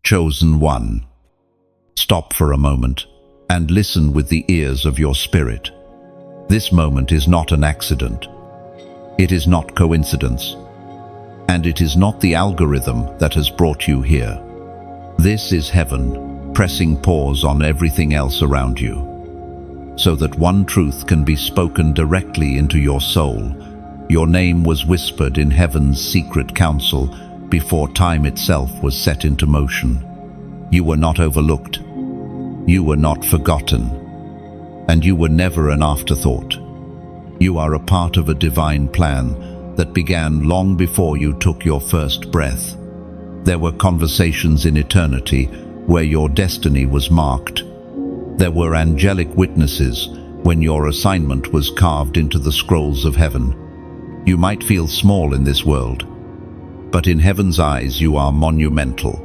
Chosen one. Stop for a moment and listen with the ears of your spirit. This moment is not an accident. It is not coincidence. And it is not the algorithm that has brought you here. This is heaven, pressing pause on everything else around you, so that one truth can be spoken directly into your soul. Your name was whispered in heaven's secret council before time itself was set into motion. You were not overlooked. You were not forgotten. And you were never an afterthought. You are a part of a divine plan that began long before you took your first breath. There were conversations in eternity where your destiny was marked. There were angelic witnesses when your assignment was carved into the scrolls of heaven. You might feel small in this world, but in heaven's eyes you are monumental.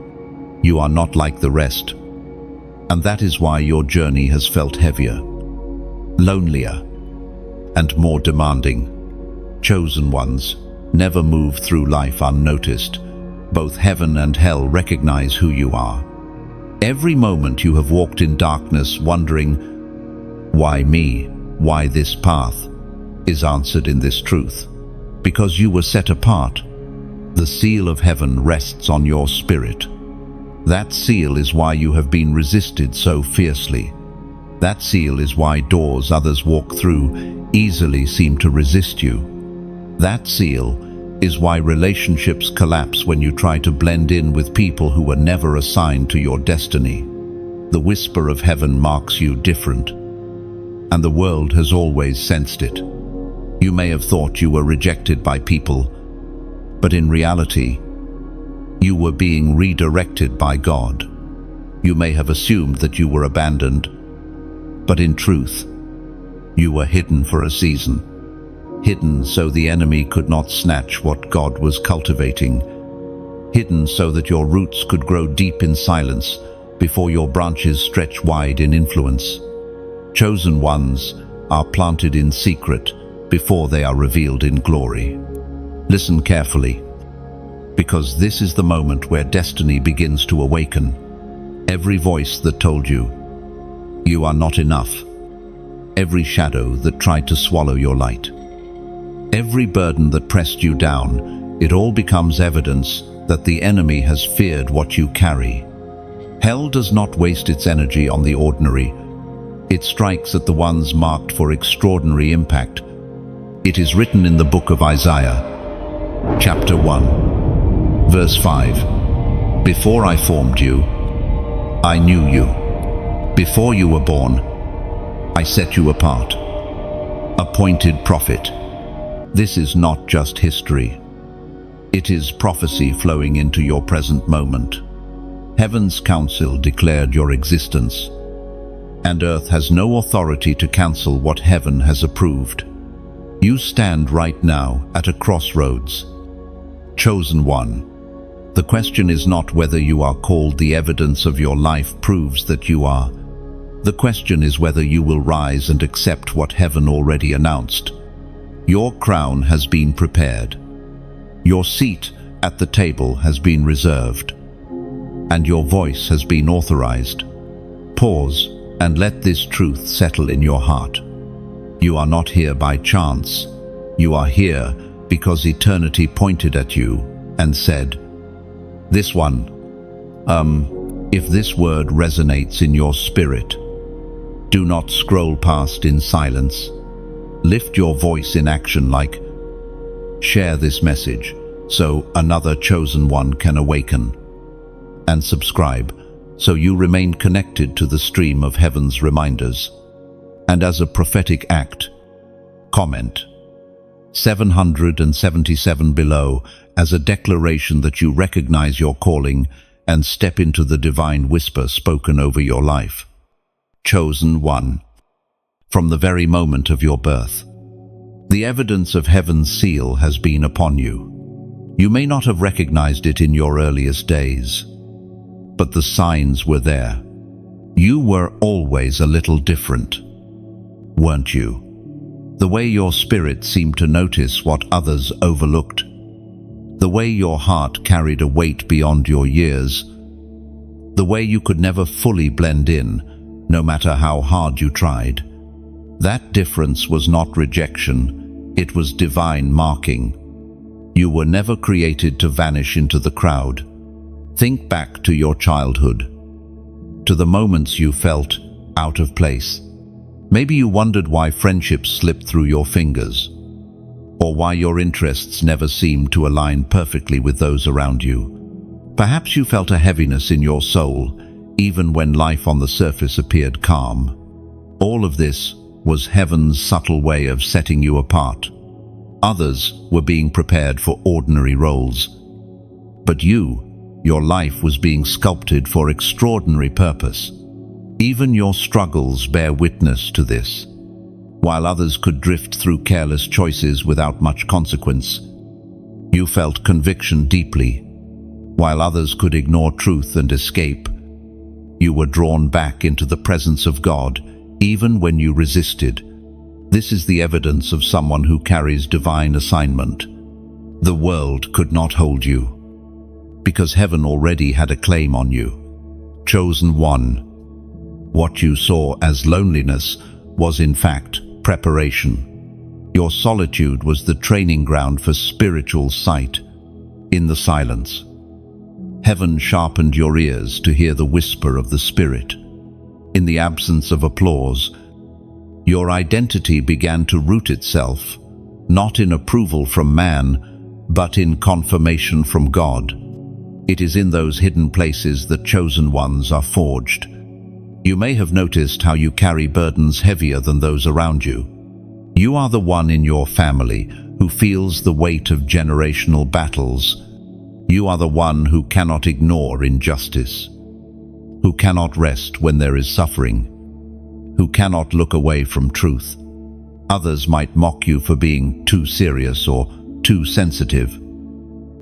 You are not like the rest. And that is why your journey has felt heavier, lonelier, and more demanding. Chosen ones never move through life unnoticed. Both heaven and hell recognize who you are. Every moment you have walked in darkness wondering, why me? Why this path? Is answered in this truth. Because you were set apart. The seal of heaven rests on your spirit. That seal is why you have been resisted so fiercely. That seal is why doors others walk through easily seem to resist you. That seal is why relationships collapse when you try to blend in with people who were never assigned to your destiny. The whisper of heaven marks you different, and the world has always sensed it. You may have thought you were rejected by people, but in reality, you were being redirected by God. You may have assumed that you were abandoned, but in truth, you were hidden for a season. Hidden so the enemy could not snatch what God was cultivating. Hidden so that your roots could grow deep in silence before your branches stretch wide in influence. Chosen ones are planted in secret before they are revealed in glory. Listen carefully, because this is the moment where destiny begins to awaken. Every voice that told you, you are not enough. Every shadow that tried to swallow your light. Every burden that pressed you down, it all becomes evidence that the enemy has feared what you carry. Hell does not waste its energy on the ordinary. It strikes at the ones marked for extraordinary impact. It is written in the book of Isaiah, chapter 1, verse 5. Before I formed you, I knew you. Before you were born, I set you apart. Appointed prophet. This is not just history. It is prophecy flowing into your present moment. Heaven's counsel declared your existence, and earth has no authority to cancel what heaven has approved. You stand right now at a crossroads. Chosen one. The question is not whether you are called. The evidence of your life proves that you are. The question is whether you will rise and accept what heaven already announced. Your crown has been prepared. Your seat at the table has been reserved. And your voice has been authorized. Pause and let this truth settle in your heart. You are not here by chance. You are here because eternity pointed at you and said, this one, if this word resonates in your spirit, do not scroll past in silence. Lift your voice in action, like, share this message so another chosen one can awaken. And subscribe so you remain connected to the stream of heaven's reminders. And as a prophetic act, comment 777 below as a declaration that you recognize your calling and step into the divine whisper spoken over your life. Chosen one. From the very moment of your birth, the evidence of heaven's seal has been upon you. You may not have recognized it in your earliest days, but the signs were there. You were always a little different, weren't you? The way your spirit seemed to notice what others overlooked. The way your heart carried a weight beyond your years. the way you could never fully blend in, no matter how hard you tried. That difference was not rejection, it was divine marking. You were never created to vanish into the crowd. Think back to your childhood, to the moments you felt out of place. Maybe you wondered why friendships slipped through your fingers, or why your interests never seemed to align perfectly with those around you. Perhaps you felt a heaviness in your soul, even when life on the surface appeared calm. All of this was heaven's subtle way of setting you apart. Others were being prepared for ordinary roles. But your life was being sculpted for extraordinary purpose. Even your struggles bear witness to this. While others could drift through careless choices without much consequence, you felt conviction deeply. While others could ignore truth and escape, you were drawn back into the presence of God, even when you resisted. This is the evidence of someone who carries divine assignment. The world could not hold you, because heaven already had a claim on you. Chosen one. What you saw as loneliness was in fact preparation. Your solitude was the training ground for spiritual sight. In the silence, heaven sharpened your ears to hear the whisper of the Spirit. In the absence of applause, your identity began to root itself, not in approval from man, but in confirmation from God. It is in those hidden places that chosen ones are forged. You may have noticed how you carry burdens heavier than those around you. You are the one in your family who feels the weight of generational battles. You are the one who cannot ignore injustice, who cannot rest when there is suffering, who cannot look away from truth. Others might mock you for being too serious or too sensitive,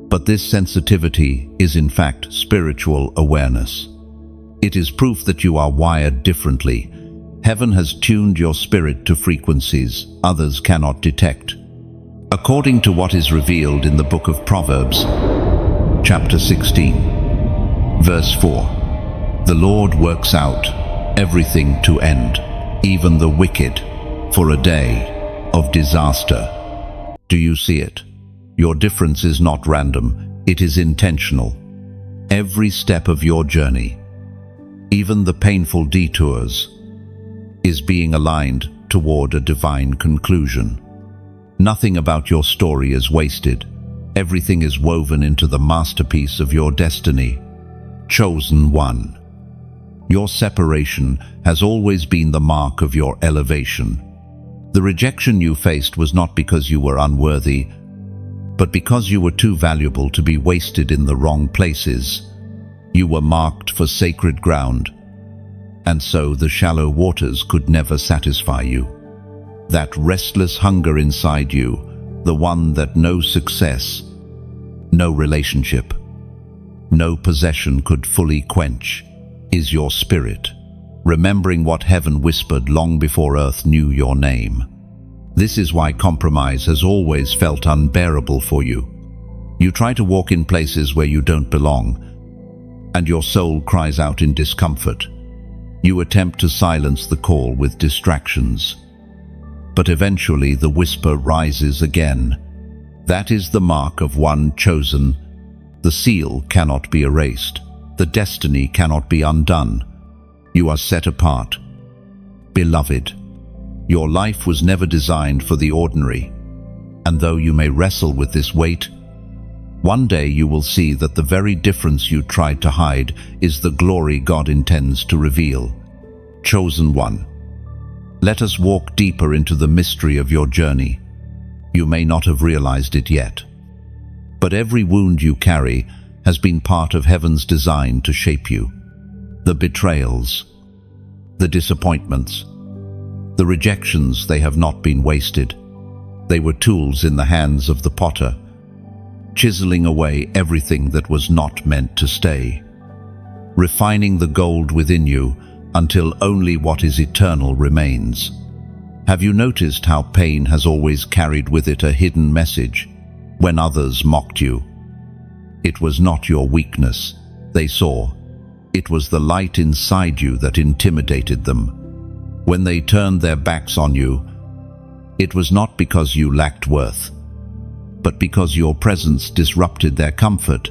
but this sensitivity is in fact spiritual awareness. It is proof that you are wired differently. Heaven has tuned your spirit to frequencies others cannot detect. According to what is revealed in the book of Proverbs, chapter 16, verse 4, the Lord works out everything to end, even the wicked, for a day of disaster. Do you see it? Your difference is not random, it is intentional. Every step of your journey, even the painful detours, is being aligned toward a divine conclusion. Nothing about your story is wasted. Everything is woven into the masterpiece of your destiny. Chosen one. Your separation has always been the mark of your elevation. The rejection you faced was not because you were unworthy, but because you were too valuable to be wasted in the wrong places. You were marked for sacred ground, and so the shallow waters could never satisfy you. That restless hunger inside you, the one that no success, no relationship, no possession could fully quench, is your spirit, remembering what heaven whispered long before earth knew your name. This is why compromise has always felt unbearable for you. You try to walk in places where you don't belong, and your soul cries out in discomfort. You attempt to silence the call with distractions, but eventually the whisper rises again. That is the mark of one chosen. The seal cannot be erased. The destiny cannot be undone. You are set apart. Beloved, your life was never designed for the ordinary, and though you may wrestle with this weight, one day you will see that the very difference you tried to hide is the glory God intends to reveal. Chosen one. Let us walk deeper into the mystery of your journey. You may not have realized it yet, but every wound you carry has been part of heaven's design to shape you. The betrayals, the disappointments, the rejections, they have not been wasted. They were tools in the hands of the potter, chiseling away everything that was not meant to stay, refining the gold within you until only what is eternal remains. Have you noticed how pain has always carried with it a hidden message? When others mocked you, it was not your weakness they saw, It was the light inside you that intimidated them. When they turned their backs on you, it was not because you lacked worth, but because your presence disrupted their comfort.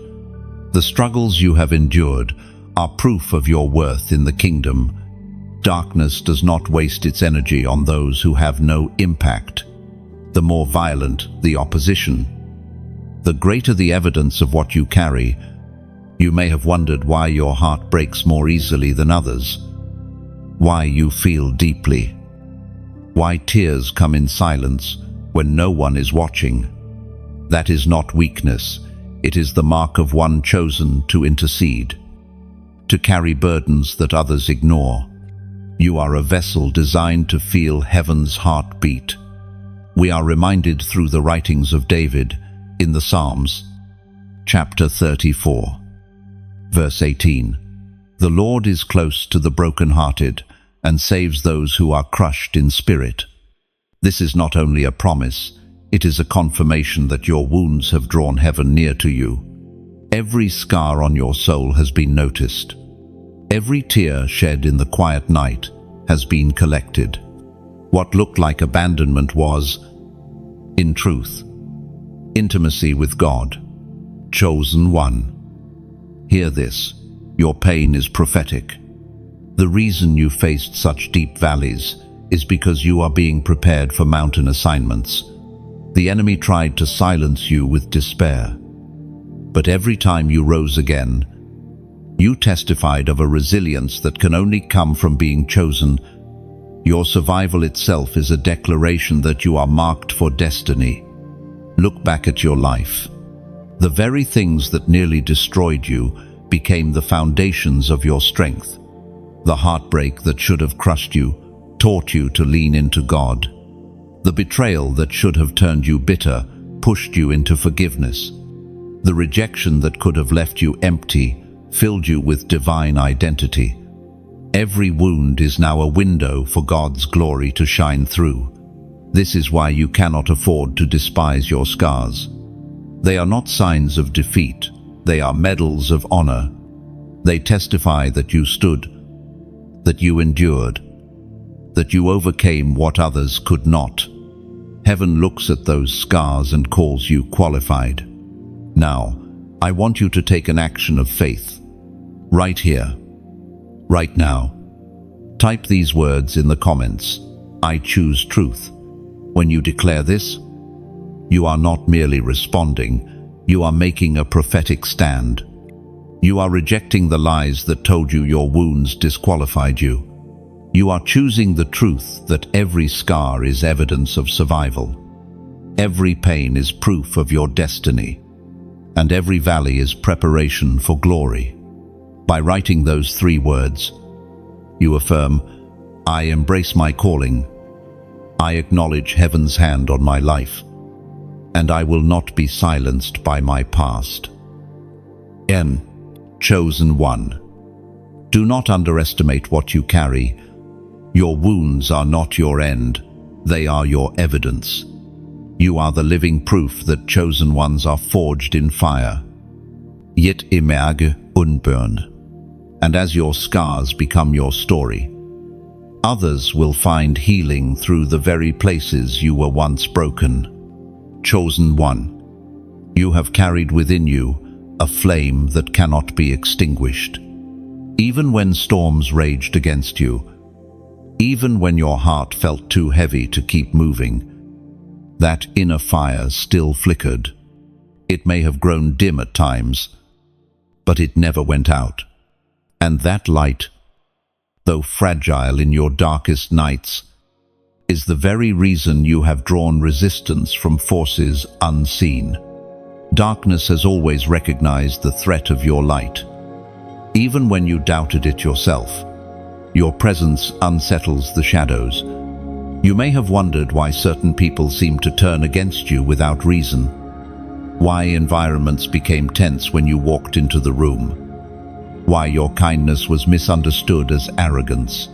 The struggles you have endured are proof of your worth in the kingdom. Darkness does not waste its energy on those who have no impact. The more violent the opposition, the greater the evidence of what you carry. You may have wondered why your heart breaks more easily than others, why you feel deeply, why tears come in silence when no one is watching. That is not weakness. It is the mark of one chosen to intercede, to carry burdens that others ignore. You are a vessel designed to feel heaven's heartbeat. We are reminded through the writings of David in the Psalms, chapter 34, verse 18. The Lord is close to the brokenhearted and saves those who are crushed in spirit. This is not only a promise, it is a confirmation that your wounds have drawn heaven near to you. Every scar on your soul has been noticed. Every tear shed in the quiet night has been collected. What looked like abandonment was, in truth, intimacy with God. Chosen one. Hear this. Your pain is prophetic. The reason you faced such deep valleys is because you are being prepared for mountain assignments. The enemy tried to silence you with despair, but every time you rose again, you testified of a resilience that can only come from being chosen. Your survival itself is a declaration that you are marked for destiny. Look back at your life. The very things that nearly destroyed you became the foundations of your strength. The heartbreak that should have crushed you taught you to lean into God. The betrayal that should have turned you bitter pushed you into forgiveness. The rejection that could have left you empty filled you with divine identity. Every wound is now a window for God's glory to shine through. This is why you cannot afford to despise your scars. They are not signs of defeat, they are medals of honor. They testify that you stood, that you endured, that you overcame what others could not. Heaven looks at those scars and calls you qualified. Now, I want you to take an action of faith. Right here, right now. Type these words in the comments. I choose truth. When you declare this, you are not merely responding, you are making a prophetic stand. You are rejecting the lies that told you your wounds disqualified you. You are choosing the truth that every scar is evidence of survival. Every pain is proof of your destiny, and every valley is preparation for glory. By writing those 3 words, you affirm, I embrace my calling, I acknowledge heaven's hand on my life, and I will not be silenced by my past. N. Chosen one. Do not underestimate what you carry. Your wounds are not your end, they are your evidence. You are the living proof that chosen ones are forged in fire. Yet emerge unburned. And as your scars become your story, others will find healing through the very places you were once broken. Chosen one. You have carried within you a flame that cannot be extinguished. Even when storms raged against you, even when your heart felt too heavy to keep moving, that inner fire still flickered. It may have grown dim at times, but it never went out. And that light, though fragile in your darkest nights, is the very reason you have drawn resistance from forces unseen. Darkness has always recognized the threat of your light. Even when you doubted it yourself, your presence unsettles the shadows. You may have wondered why certain people seem to turn against you without reason, why environments became tense when you walked into the room, why your kindness was misunderstood as arrogance,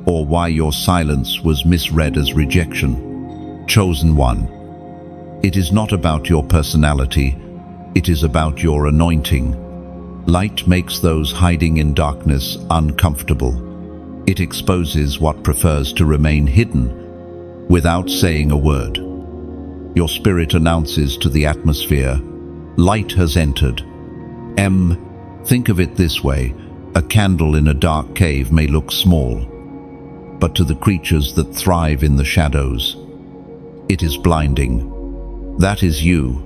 or why your silence was misread as rejection. Chosen one. It is not about your personality, it is about your anointing. Light makes those hiding in darkness uncomfortable. It exposes what prefers to remain hidden without saying a word. Your spirit announces to the atmosphere, light has entered. Think of it this way, a candle in a dark cave may look small, but to the creatures that thrive in the shadows, it is blinding. That is you.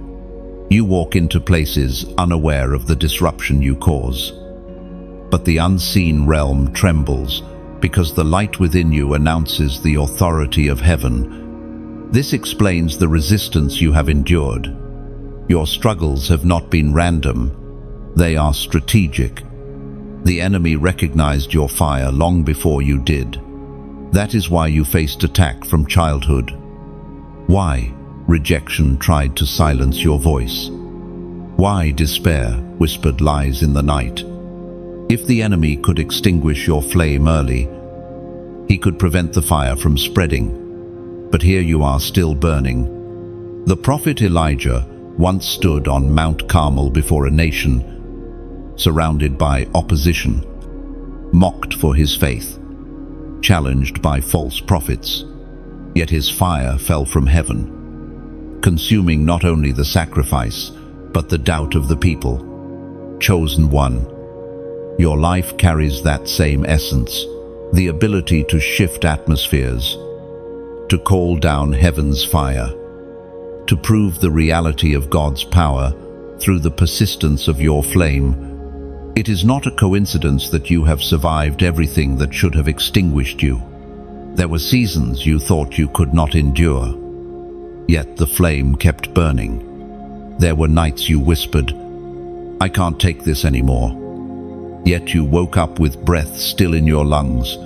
You walk into places unaware of the disruption you cause. But the unseen realm trembles because the light within you announces the authority of heaven. This explains the resistance you have endured. Your struggles have not been random. They are strategic. The enemy recognized your fire long before you did. That is why you faced attack from childhood. Why rejection tried to silence your voice. Why despair whispered lies in the night. If the enemy could extinguish your flame early, he could prevent the fire from spreading. But here you are still burning. The prophet Elijah once stood on Mount Carmel before a nation, surrounded by opposition, mocked for his faith, challenged by false prophets. Yet his fire fell from heaven, consuming not only the sacrifice, but the doubt of the people. Chosen one, your life carries that same essence, the ability to shift atmospheres, to call down heaven's fire, to prove the reality of God's power through the persistence of your flame. It is not a coincidence that you have survived everything that should have extinguished you. There were seasons you thought you could not endure, yet the flame kept burning. There were nights you whispered, "I can't take this anymore." Yet you woke up with breath still in your lungs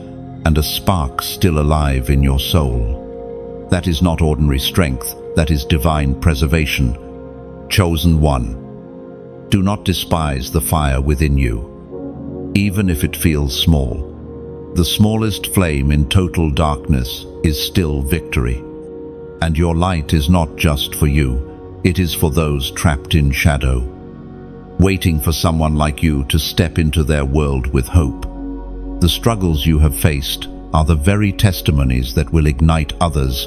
and a spark still alive in your soul. That is not ordinary strength, that is divine preservation. Chosen one, do not despise the fire within you, even if it feels small. The smallest flame in total darkness is still victory. And your light is not just for you, it is for those trapped in shadow, waiting for someone like you to step into their world with hope. The struggles you have faced are the very testimonies that will ignite others.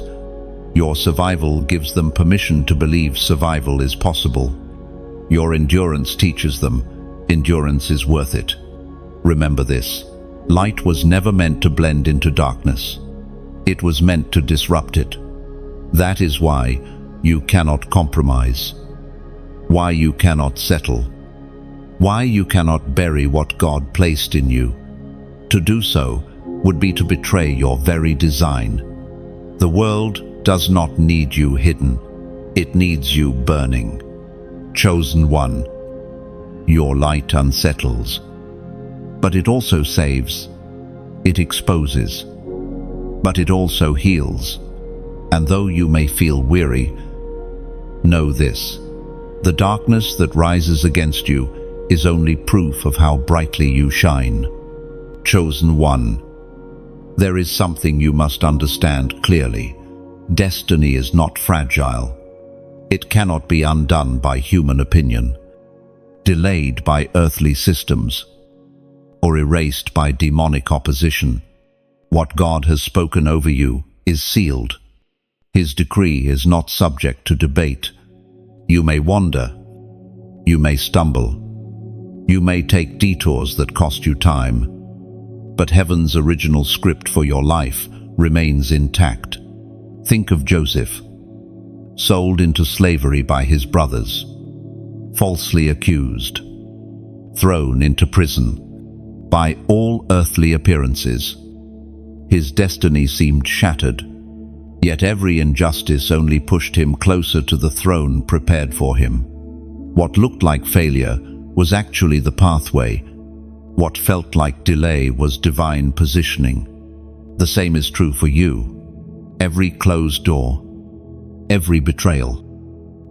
Your survival gives them permission to believe survival is possible. Your endurance teaches them endurance is worth it. Remember this, light was never meant to blend into darkness. It was meant to disrupt it. That is why you cannot compromise, why you cannot settle, why you cannot bury what God placed in you. To do so would be to betray your very design. The world does not need you hidden, it needs you burning. Chosen one, your light unsettles, but it also saves. It exposes, but it also heals. And though you may feel weary, know this, the darkness that rises against you is only proof of how brightly you shine. Chosen one, there is something you must understand clearly. Destiny is not fragile. It cannot be undone by human opinion, delayed by earthly systems, or erased by demonic opposition. What God has spoken over you is sealed. His decree is not subject to debate. You may wander, you may stumble, you may take detours that cost you time, but heaven's original script for your life remains intact. Think of Joseph, sold into slavery by his brothers, falsely accused, thrown into prison. By all earthly appearances, his destiny seemed shattered, yet every injustice only pushed him closer to the throne prepared for him. What looked like failure was actually the pathway. What felt like delay was divine positioning. The same is true for you. Every closed door, every betrayal,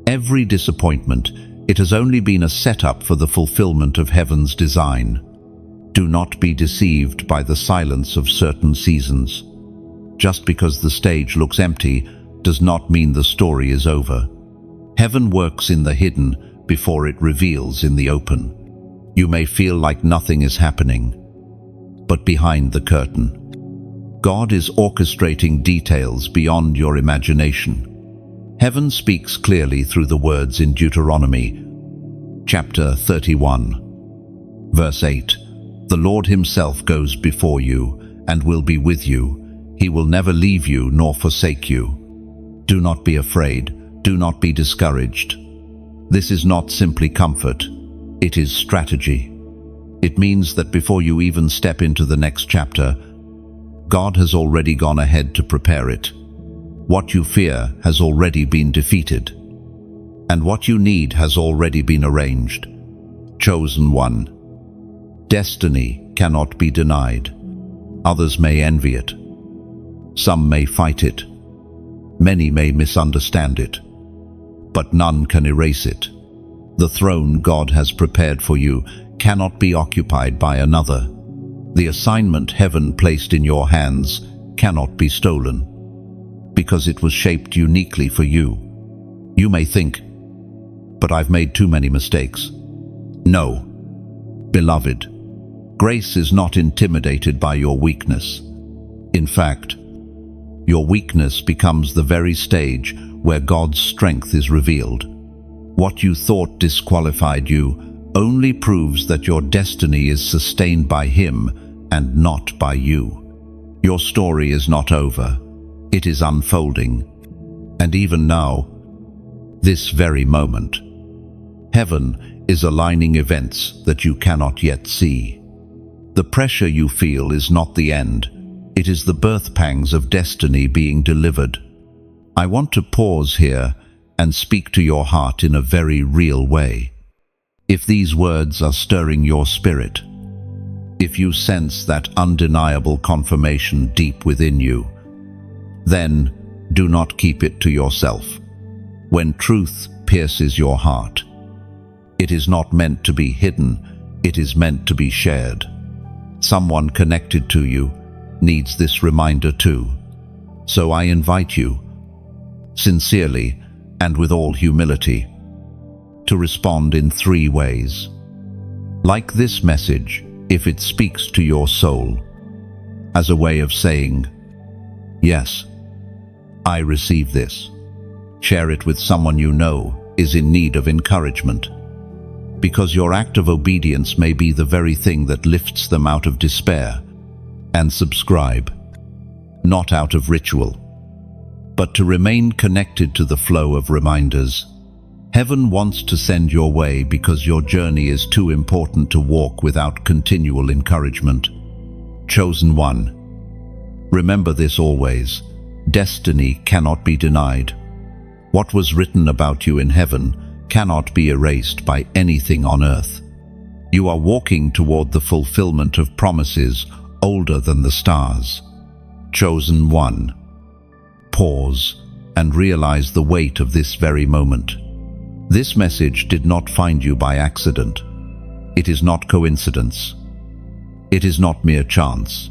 every disappointment, it has only been a setup for the fulfillment of heaven's design. Do not be deceived by the silence of certain seasons. Just because the stage looks empty does not mean the story is over. Heaven works in the hidden before it reveals in the open. You may feel like nothing is happening, but behind the curtain, God is orchestrating details beyond your imagination. Heaven speaks clearly through the words in Deuteronomy, chapter 31, verse 8. The Lord himself goes before you and will be with you. He will never leave you nor forsake you. Do not be afraid. Do not be discouraged. This is not simply comfort. It is strategy. It means that before you even step into the next chapter, God has already gone ahead to prepare it. What you fear has already been defeated, and what you need has already been arranged. Chosen one. Destiny cannot be denied. Others may envy it. Some may fight it. Many may misunderstand it. But none can erase it. The throne God has prepared for you cannot be occupied by another. The assignment heaven placed in your hands cannot be stolen, because it was shaped uniquely for you. You may think, but I've made too many mistakes. No, beloved, grace is not intimidated by your weakness. In fact, your weakness becomes the very stage where God's strength is revealed. What you thought disqualified you only proves that your destiny is sustained by Him and not by you. Your story is not over. It is unfolding. And even now, this very moment, heaven is aligning events that you cannot yet see. The pressure you feel is not the end. It is the birth pangs of destiny being delivered. I want to pause here and speak to your heart in a very real way. If these words are stirring your spirit, if you sense that undeniable confirmation deep within you, then do not keep it to yourself. When truth pierces your heart, it is not meant to be hidden, it is meant to be shared. Someone connected to you needs this reminder too. So I invite you, sincerely and with all humility, to respond in 3 ways. Like this message, if it speaks to your soul, as a way of saying, yes, I receive this. Share it with someone you know is in need of encouragement, because your act of obedience may be the very thing that lifts them out of despair. And subscribe, not out of ritual, but to remain connected to the flow of reminders. Heaven wants to send your way because your journey is too important to walk without continual encouragement. Chosen one. Remember this always. Destiny cannot be denied. What was written about you in heaven cannot be erased by anything on earth. You are walking toward the fulfillment of promises older than the stars. Chosen one. Pause and realize the weight of this very moment. This message did not find you by accident. It is not coincidence. It is not mere chance.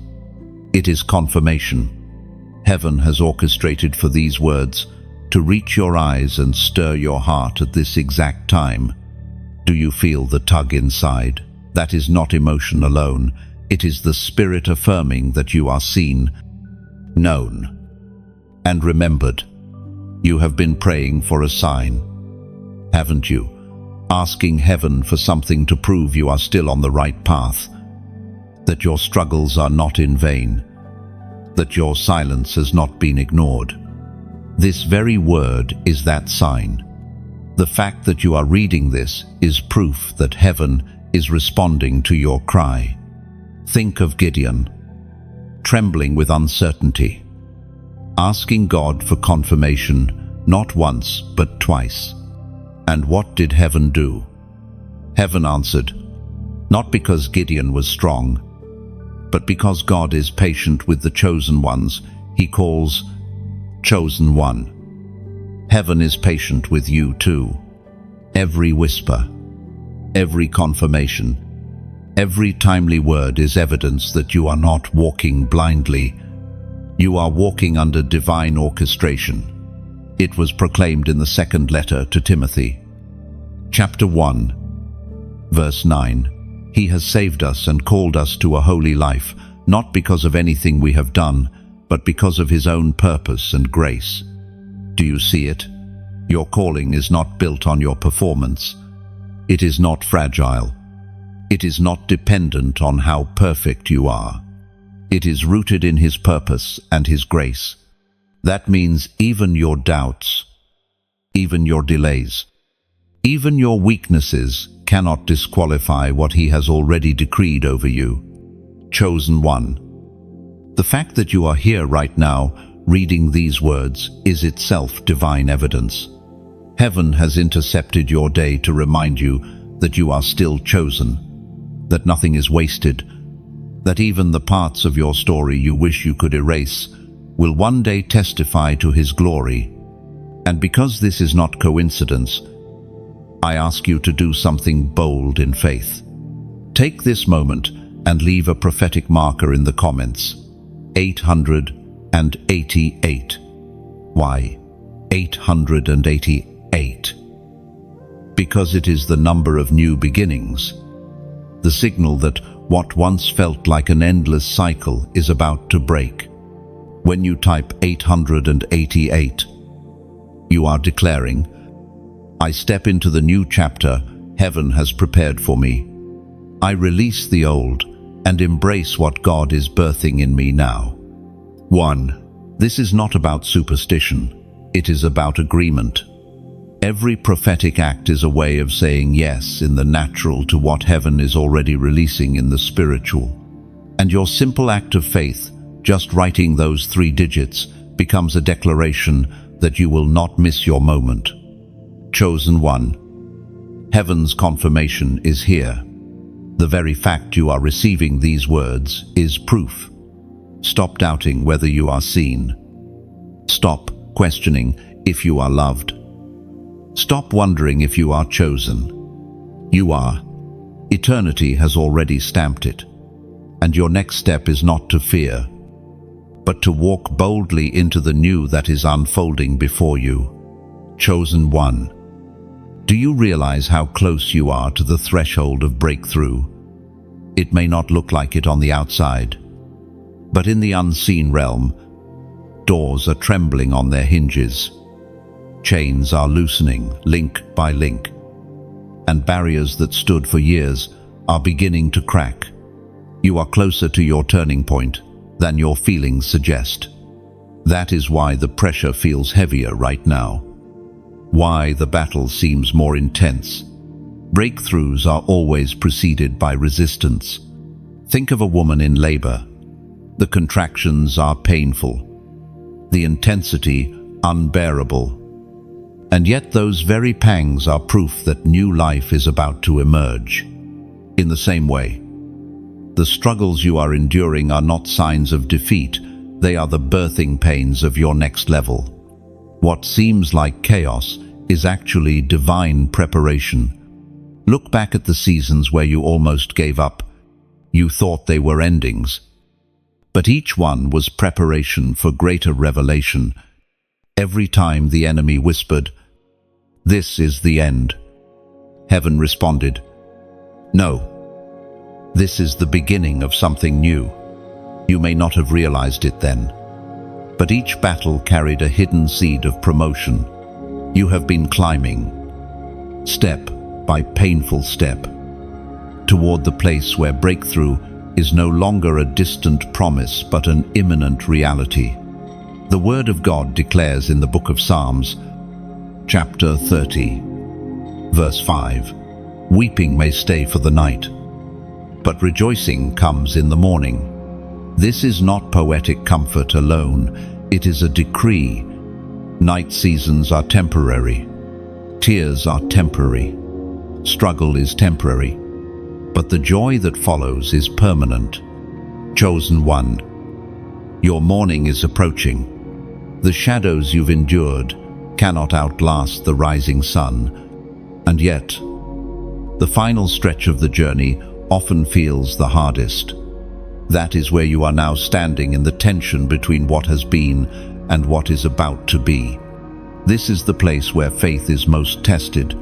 It is confirmation. Heaven has orchestrated for these words to reach your eyes and stir your heart at this exact time. Do you feel the tug inside? That is not emotion alone. It is the Spirit affirming that you are seen, known, and remembered. You have been praying for a sign, haven't you? Asking heaven for something to prove you are still on the right path, that your struggles are not in vain, that your silence has not been ignored. This very word is that sign. The fact that you are reading this is proof that heaven is responding to your cry. Think of Gideon, trembling with uncertainty, asking God for confirmation not once but twice. And what did heaven do? Heaven answered, not because Gideon was strong, but because God is patient with the chosen ones He calls chosen one. Heaven is patient with you too. Every whisper, every confirmation, every timely word is evidence that you are not walking blindly. You are walking under divine orchestration. It was proclaimed in the second letter to Timothy, chapter 1, verse 9. He has saved us and called us to a holy life, not because of anything we have done, but because of His own purpose and grace. Do you see it? Your calling is not built on your performance. It is not fragile. It is not dependent on how perfect you are. It is rooted in His purpose and His grace. That means even your doubts, even your delays, even your weaknesses cannot disqualify what He has already decreed over you. Chosen one. The fact that you are here right now, reading these words, is itself divine evidence. Heaven has intercepted your day to remind you that you are still chosen, that nothing is wasted, that even the parts of your story you wish you could erase will one day testify to His glory. And because this is not coincidence, I ask you to do something bold in faith. Take this moment and leave a prophetic marker in the comments. 888. Why 888? Because it is the number of new beginnings, the signal that what once felt like an endless cycle is about to break. When you type 888, you are declaring, I step into the new chapter heaven has prepared for me. I release the old and embrace what God is birthing in me now. 1. This is not about superstition. It is about agreement. Every prophetic act is a way of saying yes in the natural to what heaven is already releasing in the spiritual. And your simple act of faith, just writing those 3 digits, becomes a declaration that you will not miss your moment. Chosen one. Heaven's confirmation is here. The very fact you are receiving these words is proof. Stop doubting whether you are seen. Stop questioning if you are loved. Stop wondering if you are chosen. You are. Eternity has already stamped it. And your next step is not to fear, but to walk boldly into the new that is unfolding before you. Chosen one. Do you realize how close you are to the threshold of breakthrough? It may not look like it on the outside, but in the unseen realm, doors are trembling on their hinges. Chains are loosening, link by link, and barriers that stood for years are beginning to crack. You are closer to your turning point than your feelings suggest. That is why the pressure feels heavier right now. Why the battle seems more intense. Breakthroughs are always preceded by resistance. Think of a woman in labor. The contractions are painful, the intensity unbearable. And yet those very pangs are proof that new life is about to emerge. In the same way, the struggles you are enduring are not signs of defeat, they are the birthing pains of your next level. What seems like chaos is actually divine preparation. Look back at the seasons where you almost gave up. You thought they were endings. But each one was preparation for greater revelation. Every time the enemy whispered, "This is the end," heaven responded, "No, this is the beginning of something new." You may not have realized it then, but each battle carried a hidden seed of promotion. You have been climbing, step by painful step, toward the place where breakthrough is no longer a distant promise but an imminent reality. The Word of God declares in the book of Psalms, chapter 30, verse 5, "Weeping may stay for the night, but rejoicing comes in the morning." This is not poetic comfort alone, it is a decree. Night seasons are temporary, tears are temporary, struggle is temporary, but the joy that follows is permanent. Chosen one. Your morning is approaching. The shadows you've endured cannot outlast the rising sun, and yet, the final stretch of the journey often feels the hardest. That is where you are now standing in the tension between what has been and what is about to be. This is the place where faith is most tested,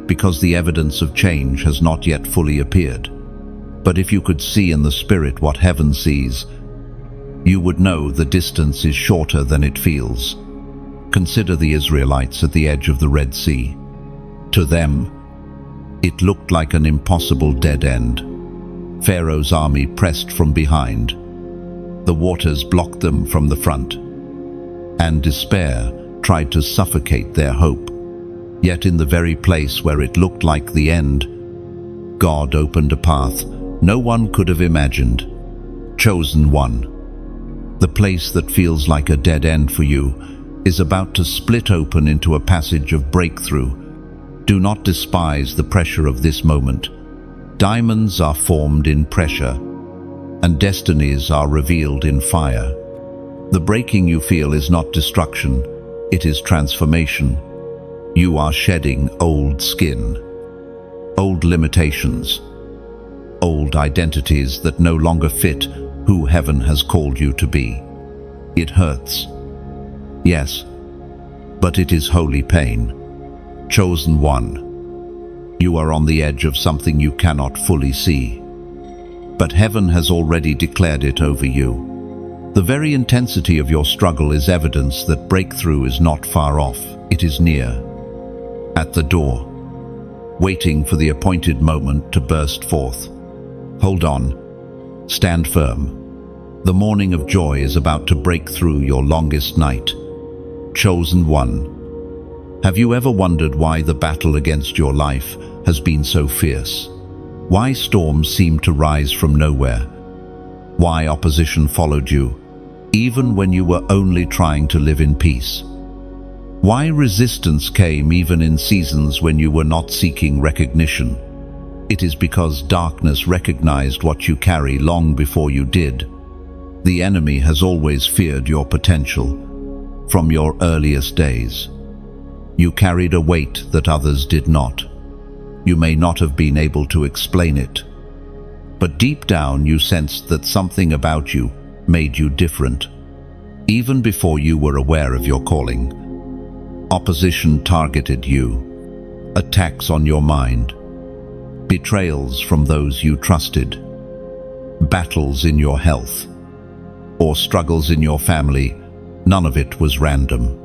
because the evidence of change has not yet fully appeared. But if you could see in the Spirit what heaven sees, you would know the distance is shorter than it feels. Consider the Israelites at the edge of the Red Sea. To them, it looked like an impossible dead end. Pharaoh's army pressed from behind. The waters blocked them from the front, and despair tried to suffocate their hope. Yet in the very place where it looked like the end, God opened a path no one could have imagined. Chosen one. The place that feels like a dead end for you is about to split open into a passage of breakthrough. Do not despise the pressure of this moment. Diamonds are formed in pressure, and destinies are revealed in fire. The breaking you feel is not destruction, it is transformation. You are shedding old skin, old limitations, old identities that no longer fit who heaven has called you to be. It hurts, yes, but it is holy pain. Chosen one, you are on the edge of something you cannot fully see, but heaven has already declared it over you. The very intensity of your struggle is evidence that breakthrough is not far off, it is near, at the door, waiting for the appointed moment to burst forth. Hold on, stand firm. The morning of joy is about to break through your longest night. Chosen one. Have you ever wondered why the battle against your life has been so fierce? Why storms seem to rise from nowhere? Why opposition followed you, even when you were only trying to live in peace? Why resistance came even in seasons when you were not seeking recognition? It is because darkness recognized what you carry long before you did. The enemy has always feared your potential. From your earliest days, you carried a weight that others did not. You may not have been able to explain it, but deep down you sensed that something about you made you different. Even before you were aware of your calling, opposition targeted you, attacks on your mind, betrayals from those you trusted, battles in your health, or struggles in your family. None of it was random.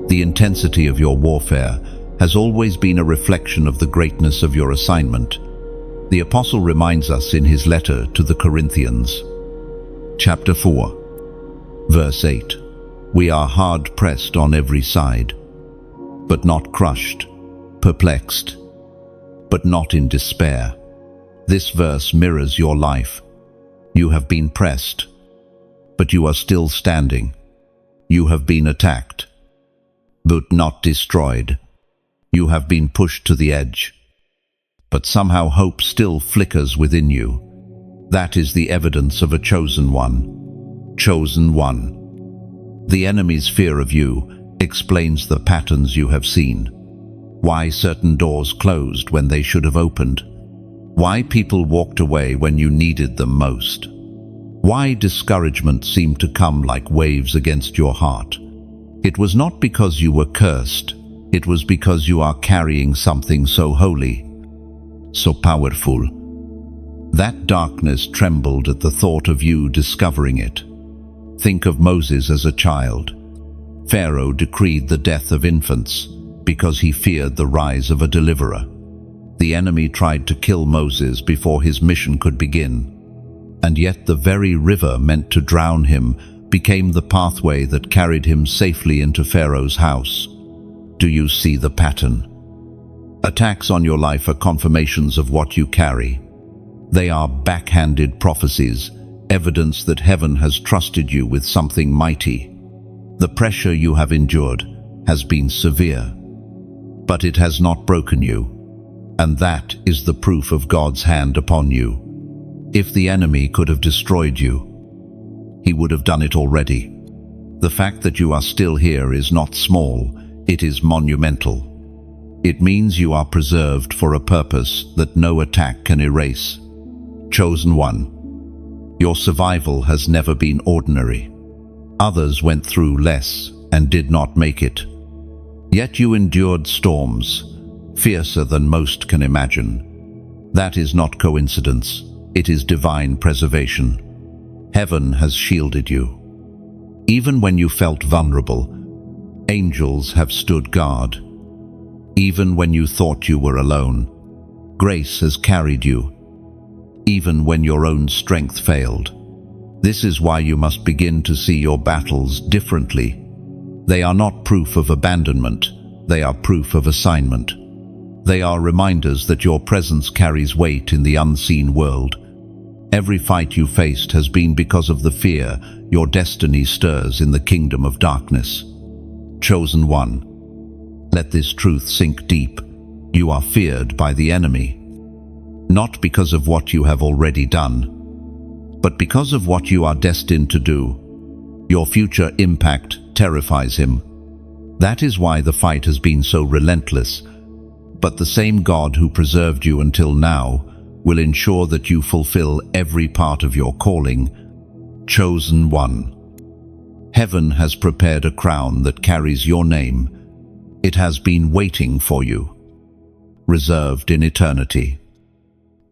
The intensity of your warfare has always been a reflection of the greatness of your assignment. The apostle reminds us in his letter to the Corinthians, chapter 4, verse 8, "We are hard-pressed on every side, but not crushed, perplexed, but not in despair." This verse mirrors your life. You have been pressed, but you are still standing. You have been attacked, but not destroyed. You have been pushed to the edge, but somehow hope still flickers within you. That is the evidence of a chosen one. Chosen one. The enemy's fear of you explains the patterns you have seen. Why certain doors closed when they should have opened. Why people walked away when you needed them most. Why discouragement seemed to come like waves against your heart. It was not because you were cursed. It was because you are carrying something so holy, so powerful. That darkness trembled at the thought of you discovering it. Think of Moses as a child. Pharaoh decreed the death of infants because he feared the rise of a deliverer. The enemy tried to kill Moses before his mission could begin. And yet the very river meant to drown him became the pathway that carried him safely into Pharaoh's house. Do you see the pattern? Attacks on your life are confirmations of what you carry. They are backhanded prophecies, evidence that heaven has trusted you with something mighty. The pressure you have endured has been severe, but it has not broken you, and that is the proof of God's hand upon you. If the enemy could have destroyed you, he would have done it already. The fact that you are still here is not small, it is monumental. It means you are preserved for a purpose that no attack can erase. Chosen one. Your survival has never been ordinary. Others went through less and did not make it. Yet you endured storms, fiercer than most can imagine. That is not coincidence. It is divine preservation. Heaven has shielded you. Even when you felt vulnerable, angels have stood guard. Even when you thought you were alone, grace has carried you. Even when your own strength failed. This is why you must begin to see your battles differently. They are not proof of abandonment, they are proof of assignment. They are reminders that your presence carries weight in the unseen world. Every fight you faced has been because of the fear your destiny stirs in the kingdom of darkness. Chosen one, let this truth sink deep. You are feared by the enemy, not because of what you have already done, but because of what you are destined to do. Your future impact terrifies him. That is why the fight has been so relentless. But the same God who preserved you until now will ensure that you fulfill every part of your calling. Chosen one. Heaven has prepared a crown that carries your name. It has been waiting for you, reserved in eternity,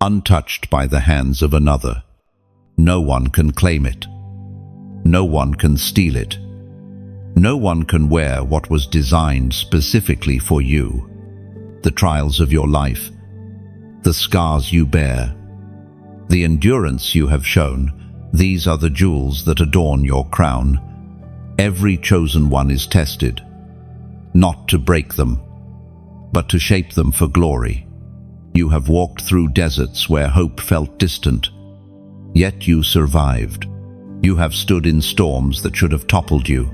untouched by the hands of another. No one can claim it. No one can steal it. No one can wear what was designed specifically for you. The trials of your life, the scars you bear, the endurance you have shown, these are the jewels that adorn your crown. Every chosen one is tested, not to break them, but to shape them for glory. You have walked through deserts where hope felt distant, yet you survived. You have stood in storms that should have toppled you,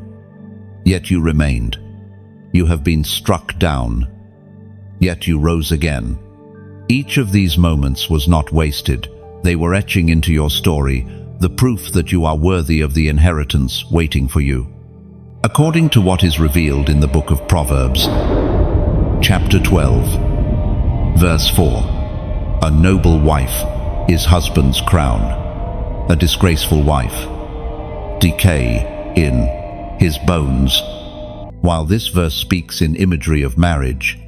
yet you remained. You have been struck down, yet you rose again. Each of these moments was not wasted. They were etching into your story, the proof that you are worthy of the inheritance waiting for you. According to what is revealed in the book of Proverbs, chapter 12, verse 4, a noble wife is husband's crown, a disgraceful wife, decay in his bones. While this verse speaks in imagery of marriage,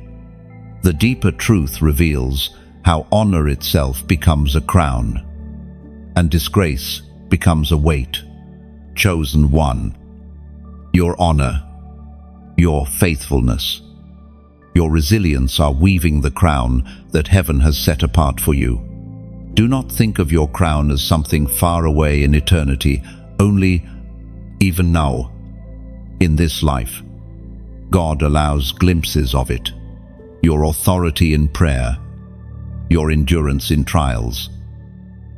the deeper truth reveals how honor itself becomes a crown, and disgrace becomes a weight. Chosen one, your honor, your faithfulness, your resilience are weaving the crown that heaven has set apart for you. Do not think of your crown as something far away in eternity, only even now, in this life. God allows glimpses of it. Your authority in prayer, your endurance in trials,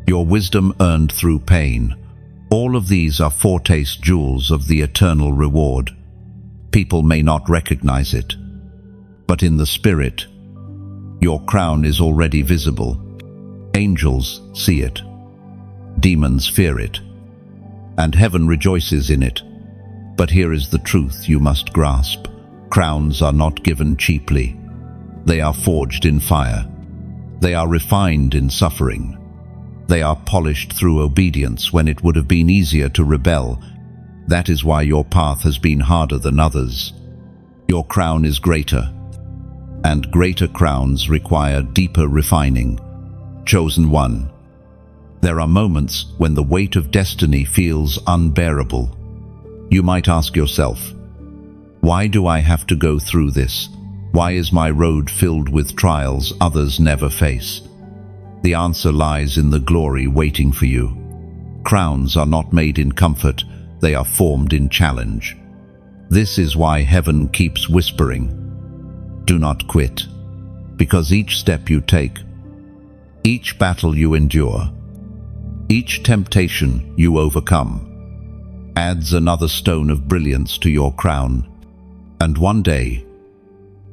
your wisdom earned through pain. All of these are foretaste jewels of the eternal reward. People may not recognize it, but in the spirit, your crown is already visible. Angels see it, demons fear it, and heaven rejoices in it. But here is the truth you must grasp. Crowns are not given cheaply. They are forged in fire. They are refined in suffering. They are polished through obedience when it would have been easier to rebel. That is why your path has been harder than others. Your crown is greater, and greater crowns require deeper refining. Chosen one, there are moments when the weight of destiny feels unbearable. You might ask yourself, why do I have to go through this? Why is my road filled with trials others never face? The answer lies in the glory waiting for you. Crowns are not made in comfort, they are formed in challenge. This is why heaven keeps whispering, do not quit, because each step you take, each battle you endure, each temptation you overcome, adds another stone of brilliance to your crown. And one day,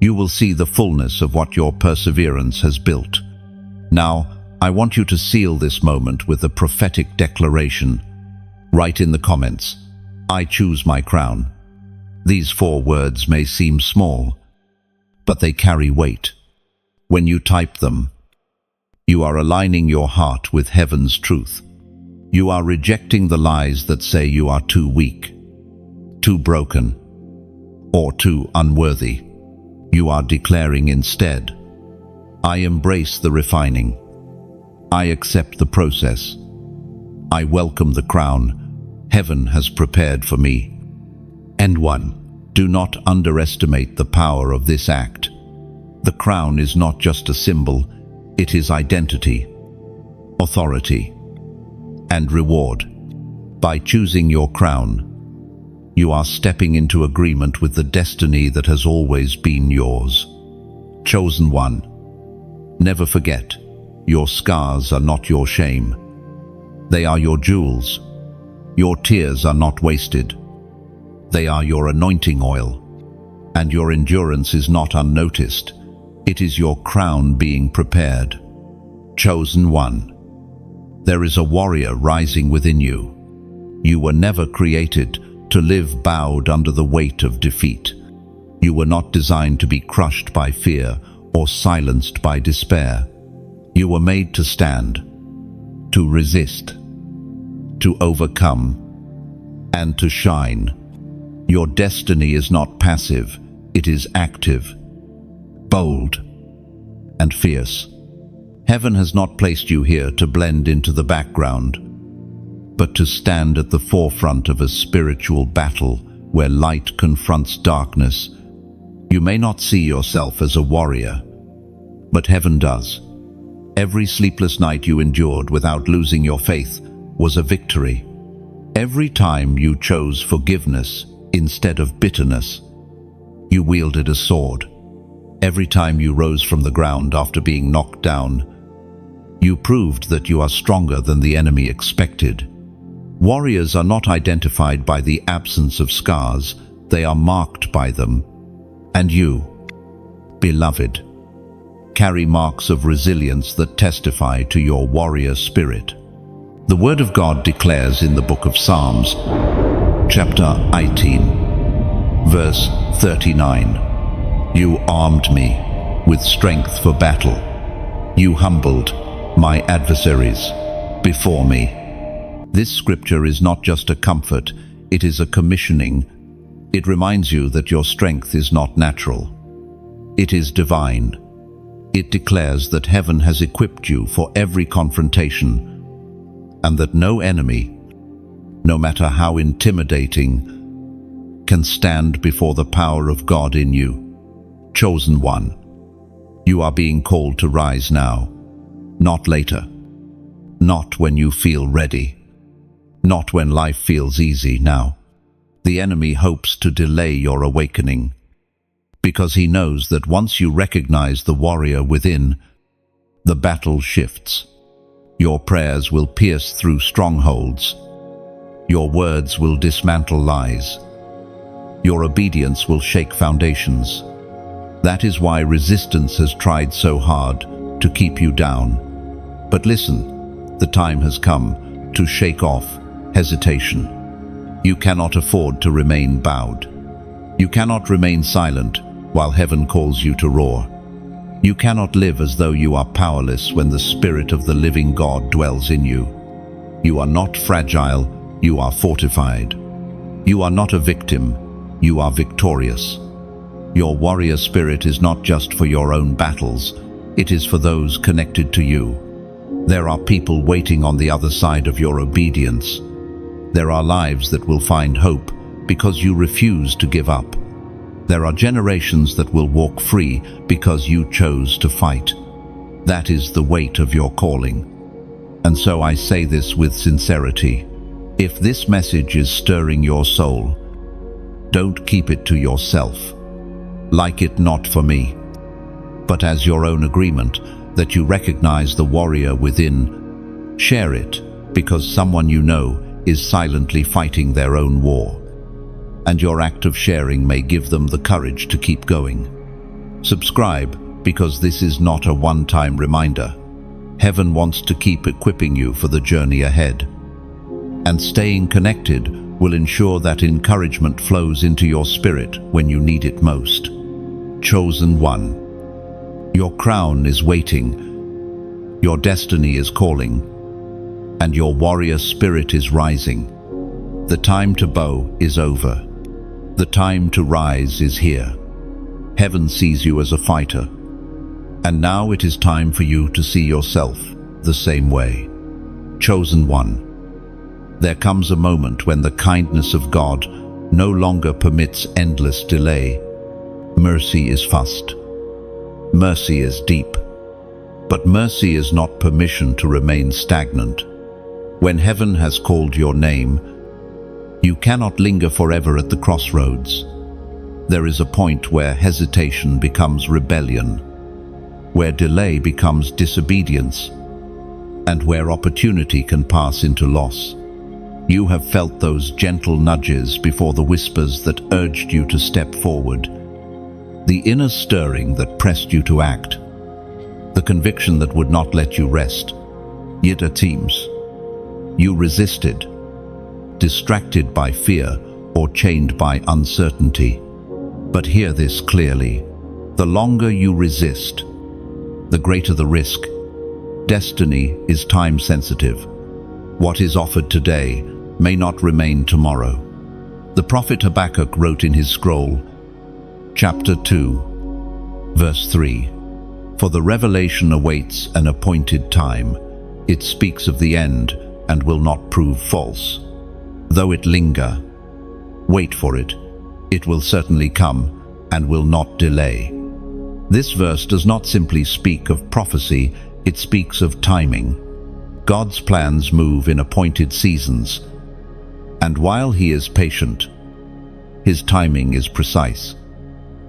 you will see the fullness of what your perseverance has built. Now, I want you to seal this moment with a prophetic declaration. Write in the comments, I choose my crown. These 4 words may seem small, but they carry weight. When you type them, you are aligning your heart with heaven's truth. You are rejecting the lies that say you are too weak, too broken, or too unworthy. You are declaring instead, I embrace the refining. I accept the process. I welcome the crown heaven has prepared for me. And 1. Do not underestimate the power of this act. The crown is not just a symbol, it is identity, authority, and reward. By choosing your crown, you are stepping into agreement with the destiny that has always been yours. Chosen one. Never forget, your scars are not your shame. They are your jewels. Your tears are not wasted. They are your anointing oil. And your endurance is not unnoticed. It is your crown being prepared. Chosen one. There is a warrior rising within you. You were never created to live bowed under the weight of defeat. You were not designed to be crushed by fear or silenced by despair. You were made to stand, to resist, to overcome, and to shine. Your destiny is not passive, it is active, bold, and fierce. Heaven has not placed you here to blend into the background, but to stand at the forefront of a spiritual battle where light confronts darkness. You may not see yourself as a warrior, but heaven does. Every sleepless night you endured without losing your faith was a victory. Every time you chose forgiveness instead of bitterness, you wielded a sword. Every time you rose from the ground after being knocked down, you proved that you are stronger than the enemy expected. Warriors are not identified by the absence of scars, they are marked by them. And you, beloved, carry marks of resilience that testify to your warrior spirit. The Word of God declares in the book of Psalms, chapter 18, verse 39, "You armed me with strength for battle. You humbled my adversaries before me." This scripture is not just a comfort, it is a commissioning. It reminds you that your strength is not natural. It is divine. It declares that heaven has equipped you for every confrontation, and that no enemy, no matter how intimidating, can stand before the power of God in you. Chosen one. You are being called to rise now, not later. Not when you feel ready. Not when life feels easy now. The enemy hopes to delay your awakening, because he knows that once you recognize the warrior within, the battle shifts. Your prayers will pierce through strongholds. Your words will dismantle lies. Your obedience will shake foundations. That is why resistance has tried so hard to keep you down. But listen, the time has come to shake off hesitation. You cannot afford to remain bowed. You cannot remain silent while heaven calls you to roar. You cannot live as though you are powerless when the Spirit of the living God dwells in you. You are not fragile, you are fortified. You are not a victim, you are victorious. Your warrior spirit is not just for your own battles, it is for those connected to you. There are people waiting on the other side of your obedience. There are lives that will find hope because you refuse to give up. There are generations that will walk free because you chose to fight. That is the weight of your calling. And so I say this with sincerity. If this message is stirring your soul, don't keep it to yourself. Like it not for me, but as your own agreement that you recognize the warrior within. Share it, because someone you know is silently fighting their own war. And your act of sharing may give them the courage to keep going. Subscribe, because this is not a one-time reminder. Heaven wants to keep equipping you for the journey ahead. And staying connected will ensure that encouragement flows into your spirit when you need it most. Chosen one. Your crown is waiting. Your destiny is calling. And your warrior spirit is rising. The time to bow is over. The time to rise is here. Heaven sees you as a fighter. And now it is time for you to see yourself the same way. Chosen one. There comes a moment when the kindness of God no longer permits endless delay. Mercy is fast. Mercy is deep. But mercy is not permission to remain stagnant. When heaven has called your name, you cannot linger forever at the crossroads. There is a point where hesitation becomes rebellion, where delay becomes disobedience, and where opportunity can pass into loss. You have felt those gentle nudges before the whispers that urged you to step forward, the inner stirring that pressed you to act, the conviction that would not let you rest. Yet it seems you resisted, distracted by fear or chained by uncertainty. But hear this clearly: the longer you resist, the greater the risk. Destiny is time-sensitive. What is offered today may not remain tomorrow. The prophet Habakkuk wrote in his scroll, chapter 2, verse 3, "For the revelation awaits an appointed time. It speaks of the end and will not prove false. Though it linger, wait for it. It will certainly come and will not delay." This verse does not simply speak of prophecy, it speaks of timing. God's plans move in appointed seasons, and while He is patient, His timing is precise.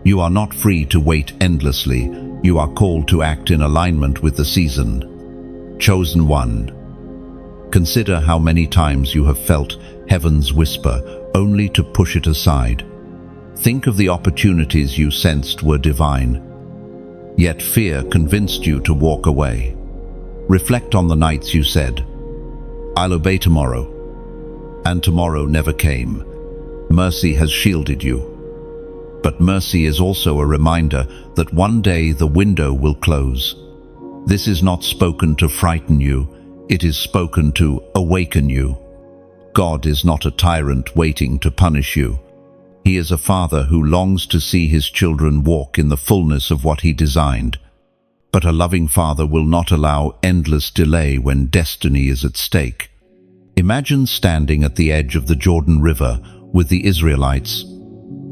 You are not free to wait endlessly. You are called to act in alignment with the season. Chosen one. Consider how many times you have felt heaven's whisper, only to push it aside. Think of the opportunities you sensed were divine, yet fear convinced you to walk away. Reflect on the nights you said, "I'll obey tomorrow," and tomorrow never came. Mercy has shielded you. But mercy is also a reminder that one day the window will close. This is not spoken to frighten you, it is spoken to awaken you. God is not a tyrant waiting to punish you. He is a father who longs to see his children walk in the fullness of what he designed. But a loving father will not allow endless delay when destiny is at stake. Imagine standing at the edge of the Jordan River with the Israelites.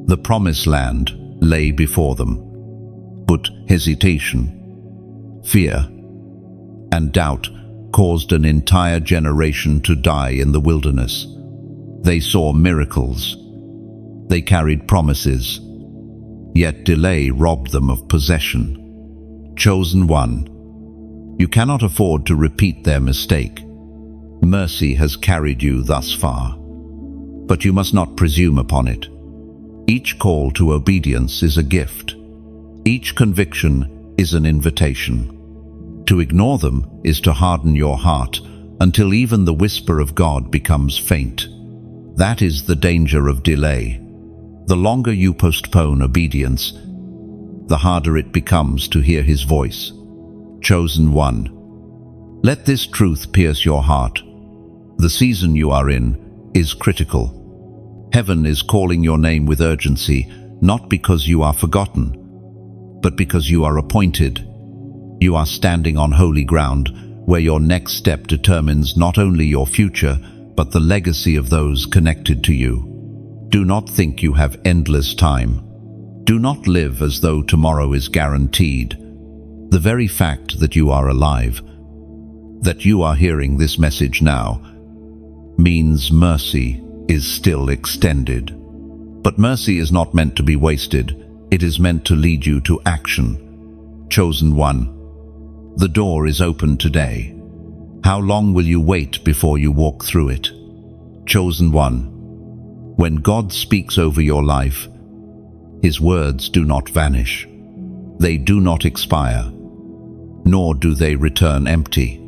The promised land lay before them. But hesitation, fear, and doubt caused an entire generation to die in the wilderness. They saw miracles. They carried promises. Yet delay robbed them of possession. Chosen one. You cannot afford to repeat their mistake. Mercy has carried you thus far, but you must not presume upon it. Each call to obedience is a gift. Each conviction is an invitation. To ignore them is to harden your heart until even the whisper of God becomes faint. That is the danger of delay. The longer you postpone obedience, the harder it becomes to hear His voice. Chosen one. Let this truth pierce your heart. The season you are in is critical. Heaven is calling your name with urgency, not because you are forgotten, but because you are appointed. You are standing on holy ground, where your next step determines not only your future, but the legacy of those connected to you. Do not think you have endless time. Do not live as though tomorrow is guaranteed. The very fact that you are alive, that you are hearing this message now, means mercy is still extended. But mercy is not meant to be wasted. It is meant to lead you to action. Chosen one. The door is open today. How long will you wait before you walk through it? Chosen one. When God speaks over your life, His words do not vanish. They do not expire, nor do they return empty.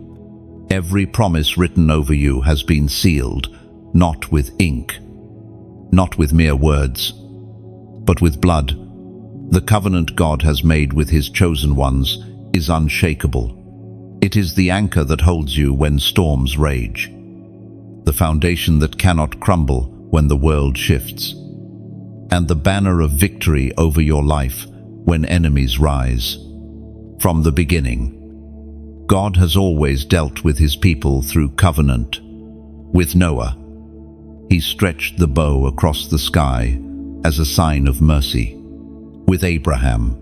Every promise written over you has been sealed, not with ink, not with mere words, but with blood. The covenant God has made with His chosen ones is unshakable. It is the anchor that holds you when storms rage, the foundation that cannot crumble when the world shifts, and the banner of victory over your life when enemies rise. From the beginning, God has always dealt with his people through covenant. With Noah, he stretched the bow across the sky as a sign of mercy. With Abraham,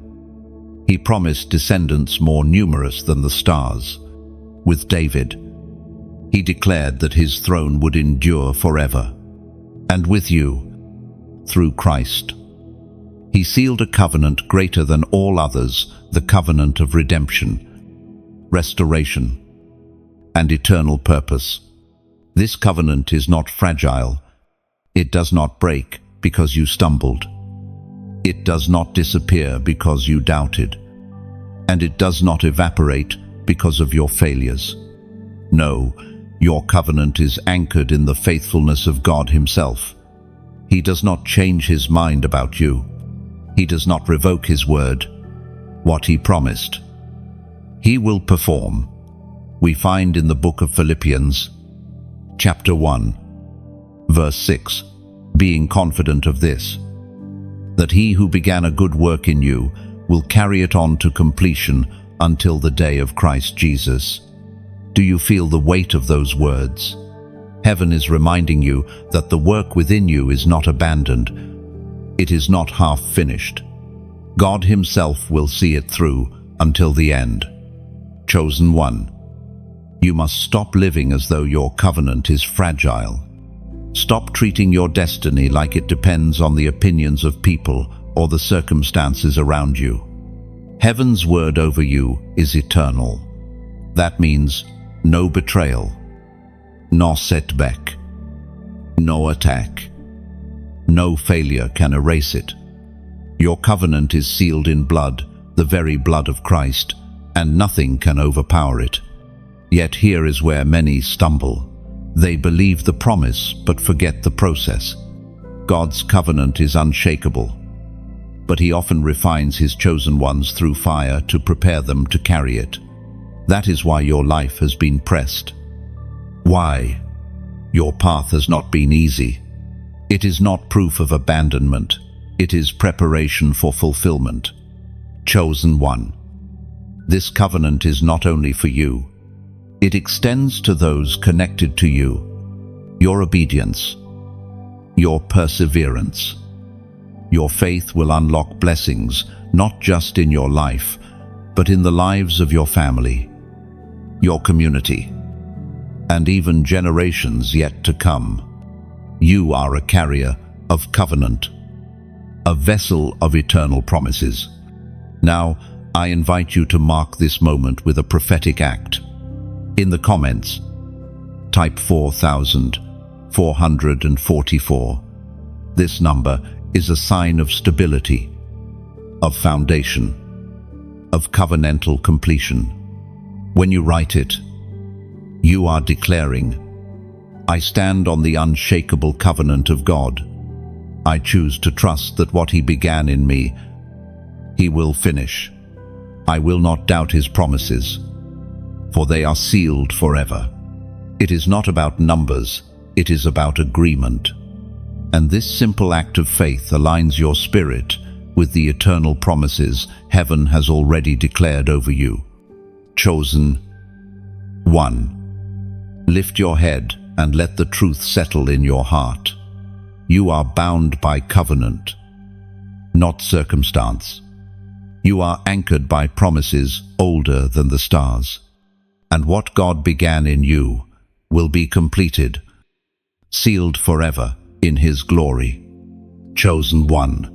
he promised descendants more numerous than the stars. With David, he declared that his throne would endure forever. And with you, through Christ, he sealed a covenant greater than all others, the covenant of redemption, restoration, and eternal purpose. This covenant is not fragile. It does not break because you stumbled. It does not disappear because you doubted. And it does not evaporate because of your failures. No, your covenant is anchored in the faithfulness of God himself. He does not change his mind about you. He does not revoke his word. What he promised, he will perform. We find in the book of Philippians, chapter 1, verse 6, being confident of this, that he who began a good work in you will carry it on to completion until the day of Christ Jesus. Do you feel the weight of those words? Heaven is reminding you that the work within you is not abandoned. It is not half finished. God himself will see it through until the end. Chosen one, you must stop living as though your covenant is fragile. Stop treating your destiny like it depends on the opinions of people or the circumstances around you. Heaven's word over you is eternal. That means no betrayal, no setback, no attack. No failure can erase it. Your covenant is sealed in blood, the very blood of Christ, and nothing can overpower it. Yet here is where many stumble. They believe the promise but forget the process. God's covenant is unshakable, but he often refines his chosen ones through fire to prepare them to carry it. That is why your life has been pressed. Why? Your path has not been easy. It is not proof of abandonment. It is preparation for fulfillment. Chosen one. This covenant is not only for you. It extends to those connected to you. Your obedience, your perseverance, your faith will unlock blessings, not just in your life, but in the lives of your family, your community, and even generations yet to come. You are a carrier of covenant, a vessel of eternal promises. Now, I invite you to mark this moment with a prophetic act. In the comments, type 4,444. This number is a sign of stability, of foundation, of covenantal completion. When you write it, you are declaring, I stand on the unshakable covenant of God. I choose to trust that what he began in me, he will finish. I will not doubt his promises, for they are sealed forever. It is not about numbers, it is about agreement. And this simple act of faith aligns your spirit with the eternal promises heaven has already declared over you. Chosen one. Lift your head and let the truth settle in your heart. You are bound by covenant, not circumstance. You are anchored by promises older than the stars. And what God began in you will be completed, sealed forever in his glory. Chosen one.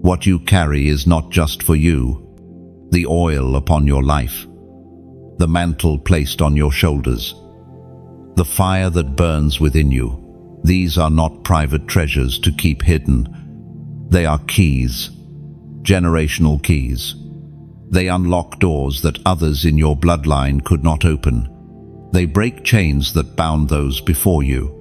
What you carry is not just for you, the oil upon your life, the mantle placed on your shoulders, the fire that burns within you. These are not private treasures to keep hidden. They are keys, generational keys. They unlock doors that others in your bloodline could not open. They break chains that bound those before you.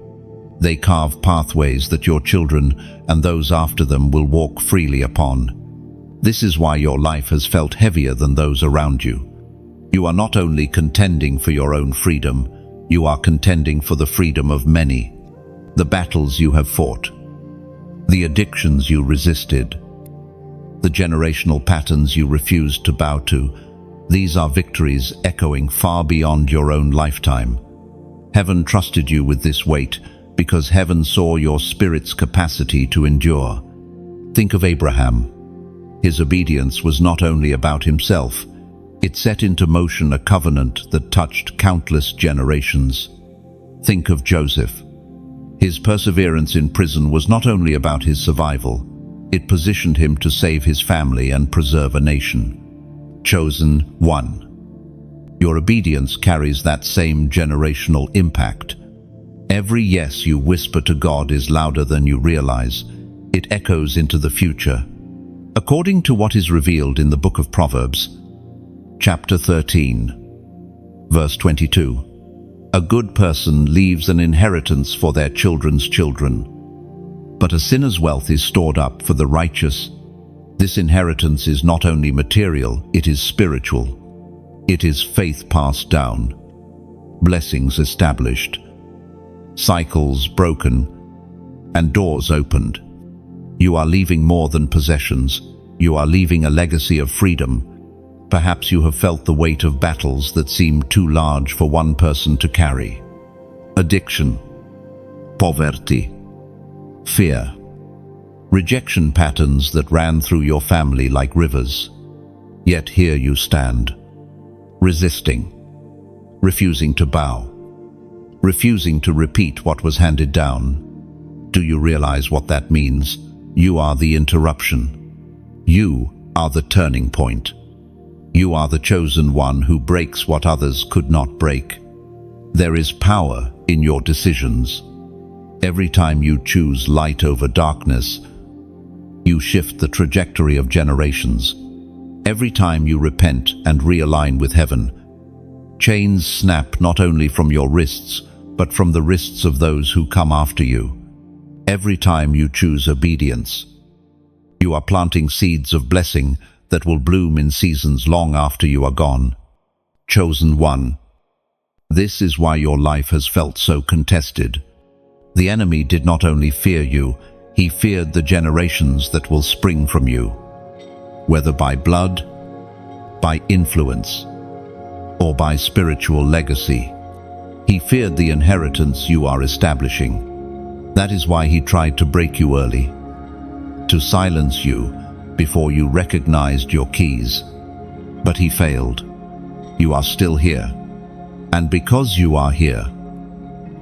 They carve pathways that your children and those after them will walk freely upon. This is why your life has felt heavier than those around you. You are not only contending for your own freedom, you are contending for the freedom of many. The battles you have fought, the addictions you resisted, the generational patterns you refused to bow to, These are victories echoing far beyond your own lifetime. Heaven trusted you with this weight because heaven saw your spirit's capacity to endure. Think of Abraham. His obedience was not only about himself, it set into motion a covenant that touched countless generations. Think of Joseph. His perseverance in prison was not only about his survival, it positioned him to save his family and preserve a nation. Chosen one. Your obedience carries that same generational impact. Every yes you whisper to God is louder than you realize. It echoes into the future. According to what is revealed in the book of Proverbs, chapter 13, verse 22, a good person leaves an inheritance for their children's children, but a sinner's wealth is stored up for the righteous. This inheritance is not only material, it is spiritual. It is faith passed down, blessings established, cycles broken, and doors opened. You are leaving more than possessions. You are leaving a legacy of freedom. Perhaps you have felt the weight of battles that seem too large for one person to carry. Addiction, poverty, fear, rejection patterns that ran through your family like rivers. Yet here you stand, resisting, refusing to bow, refusing to repeat what was handed down. Do you realize what that means? You are the interruption. You are the turning point. You are the chosen one who breaks what others could not break. There is power in your decisions. Every time you choose light over darkness, you shift the trajectory of generations. Every time you repent and realign with heaven, chains snap not only from your wrists, but from the wrists of those who come after you. Every time you choose obedience, you are planting seeds of blessing that will bloom in seasons long after you are gone. Chosen one. This is why your life has felt so contested. The enemy did not only fear you, he feared the generations that will spring from you. Whether by blood, by influence, or by spiritual legacy, he feared the inheritance you are establishing. That is why he tried to break you early, to silence you before you recognized your keys. But he failed. You are still here. And because you are here,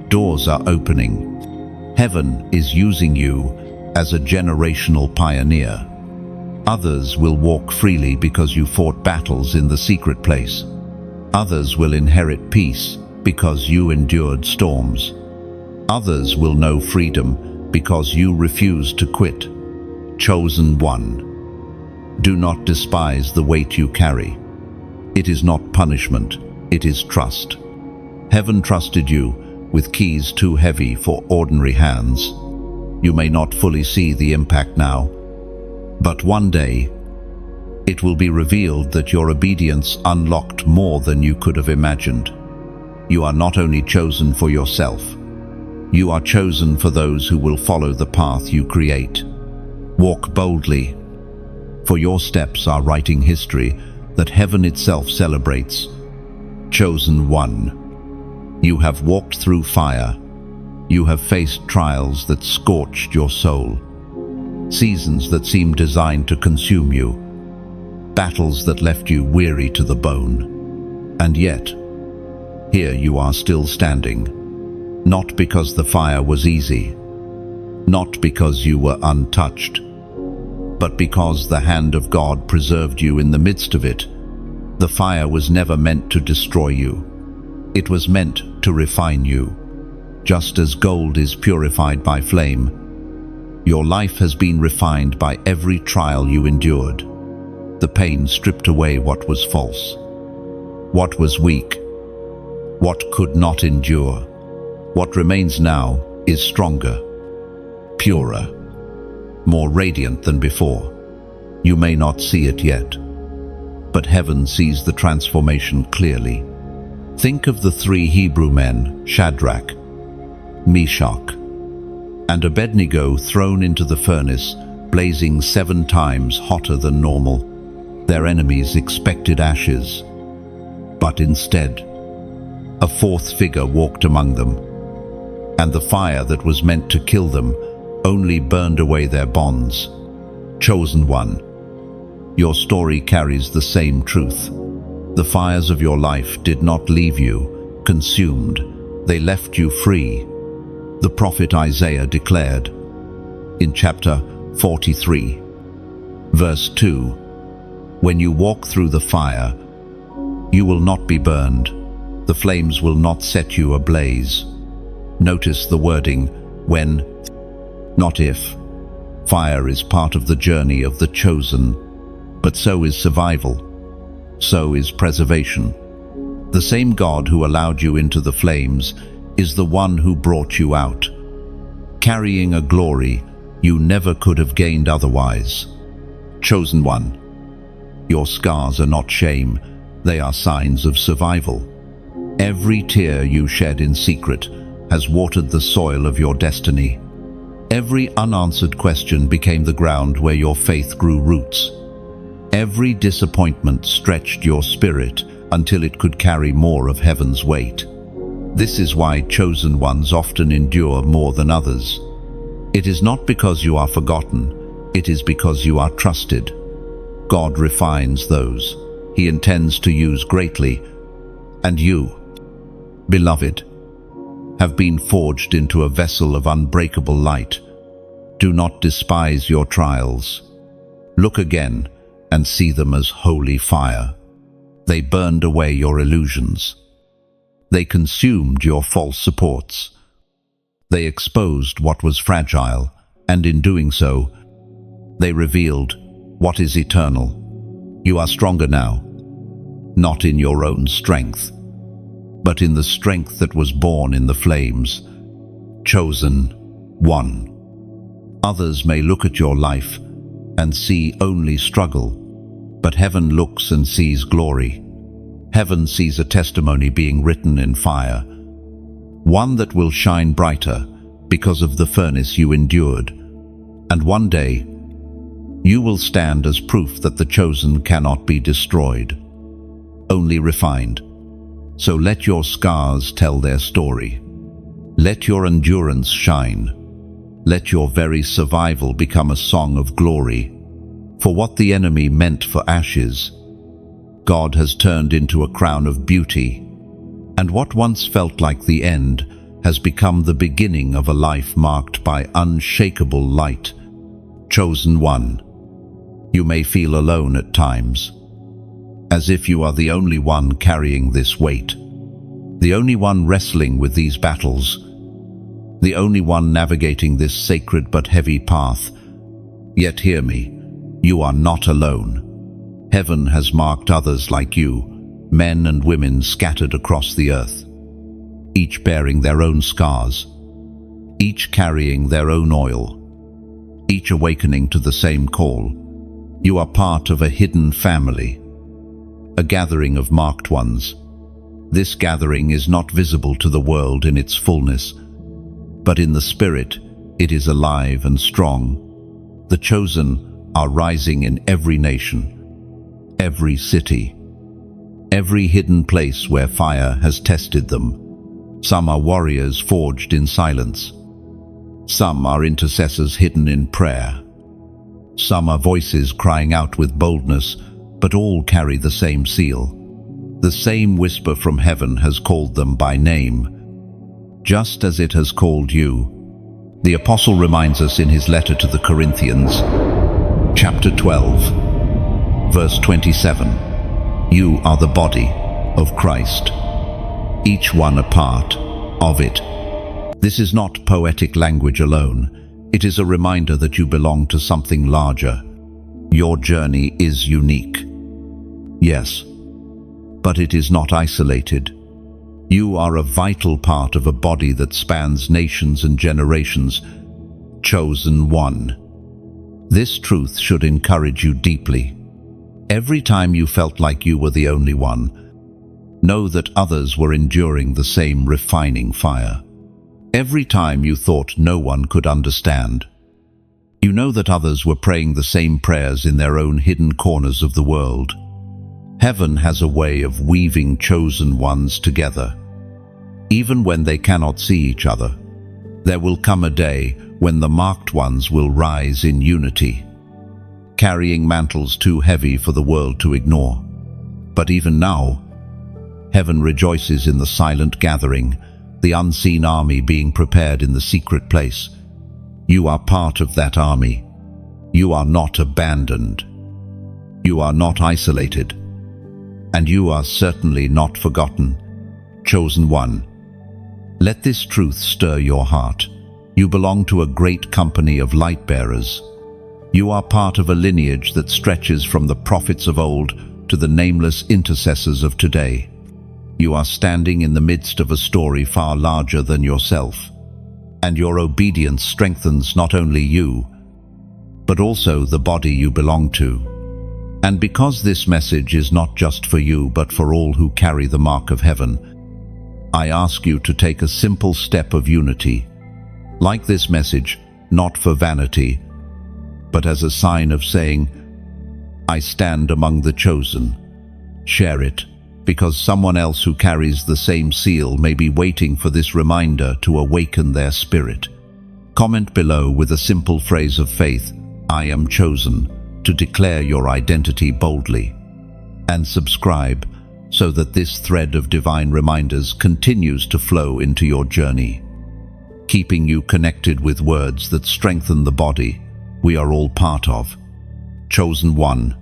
doors are opening. Heaven is using you as a generational pioneer. Others will walk freely because you fought battles in the secret place. Others will inherit peace because you endured storms. Others will know freedom because you refused to quit. Chosen one. Do not despise the weight you carry. It is not punishment, it is trust. Heaven trusted you with keys too heavy for ordinary hands. You may not fully see the impact now, but one day it will be revealed that your obedience unlocked more than you could have imagined. You are not only chosen for yourself, you are chosen for those who will follow the path you create. Walk boldly, for your steps are writing history that heaven itself celebrates. Chosen one. You have walked through fire. You have faced trials that scorched your soul, seasons that seemed designed to consume you, battles that left you weary to the bone. And yet, here you are still standing. Not because the fire was easy, not because you were untouched, but because the hand of God preserved you in the midst of it. The fire was never meant to destroy you. It was meant to refine you. Just as gold is purified by flame, your life has been refined by every trial you endured. The pain stripped away what was false, what was weak, what could not endure. What remains now is stronger, purer, more radiant than before. You may not see it yet, but heaven sees the transformation clearly. Think of the three Hebrew men, Shadrach, Meshach, and Abednego, thrown into the furnace, blazing 7 times hotter than normal. Their enemies expected ashes, But instead, a fourth figure walked among them, and the fire that was meant to kill them only burned away their bonds. Chosen one, your story carries the same truth. The fires of your life did not leave you consumed. They left you free. The prophet Isaiah declared in chapter 43, verse 2, "When you walk through the fire, you will not be burned. The flames will not set you ablaze." Notice the wording, when, not if. Fire is part of the journey of the chosen, but so is survival. So is preservation. The same God who allowed you into the flames is the one who brought you out, carrying a glory you never could have gained otherwise. Chosen one, your scars are not shame, they are signs of survival. Every tear you shed in secret has watered the soil of your destiny. Every unanswered question became the ground where your faith grew roots. Every disappointment stretched your spirit until it could carry more of heaven's weight. This is why chosen ones often endure more than others. It is not because you are forgotten, it is because you are trusted. God refines those He intends to use greatly, and you, beloved, have been forged into a vessel of unbreakable light. Do not despise your trials. Look again and see them as holy fire. They burned away your illusions. They consumed your false supports. They exposed what was fragile, and in doing so, they revealed what is eternal. You are stronger now, not in your own strength, but in the strength that was born in the flames. Chosen one. Others may look at your life and see only struggle, but heaven looks and sees glory. Heaven sees a testimony being written in fire, one that will shine brighter because of the furnace you endured. And one day, you will stand as proof that the chosen cannot be destroyed, only refined. So let your scars tell their story. Let your endurance shine. Let your very survival become a song of glory. For what the enemy meant for ashes, God has turned into a crown of beauty. And what once felt like the end has become the beginning of a life marked by unshakable light. Chosen one, you may feel alone at times, as if you are the only one carrying this weight, the only one wrestling with these battles, the only one navigating this sacred but heavy path. Yet hear me, you are not alone. Heaven has marked others like you, men and women scattered across the earth, each bearing their own scars, each carrying their own oil, each awakening to the same call. You are part of a hidden family, a gathering of marked ones. This gathering is not visible to the world in its fullness, but in the spirit it is alive and strong. The chosen are rising in every nation, every city, every hidden place where fire has tested them. Some are warriors forged in silence. Some are intercessors hidden in prayer. Some are voices crying out with boldness, but all carry the same seal. The same whisper from heaven has called them by name, just as it has called you. The apostle reminds us in his letter to the Corinthians, chapter 12, verse 27, "You are the body of Christ, each one a part of it." This is not poetic language alone. It is a reminder that you belong to something larger. Your journey is unique. Yes, but it is not isolated. You are a vital part of a body that spans nations and generations. Chosen one. This truth should encourage you deeply. Every time you felt like you were the only one, know that others were enduring the same refining fire. Every time you thought no one could understand, you know that others were praying the same prayers in their own hidden corners of the world. Heaven has a way of weaving chosen ones together. Even when they cannot see each other, there will come a day when the marked ones will rise in unity, carrying mantles too heavy for the world to ignore. But even now, heaven rejoices in the silent gathering, the unseen army being prepared in the secret place. You are part of that army. You are not abandoned. You are not isolated. And you are certainly not forgotten. Chosen one. Let this truth stir your heart. You belong to a great company of light bearers. You are part of a lineage that stretches from the prophets of old to the nameless intercessors of today. You are standing in the midst of a story far larger than yourself, and your obedience strengthens not only you, but also the body you belong to. And because this message is not just for you, but for all who carry the mark of heaven, I ask you to take a simple step of unity. Like this message, not for vanity, but as a sign of saying, I stand among the chosen. Share it, because someone else who carries the same seal may be waiting for this reminder to awaken their spirit. Comment below with a simple phrase of faith, I am chosen, to declare your identity boldly. And subscribe so that this thread of divine reminders continues to flow into your journey, keeping you connected with words that strengthen the body we are all part of. Chosen one.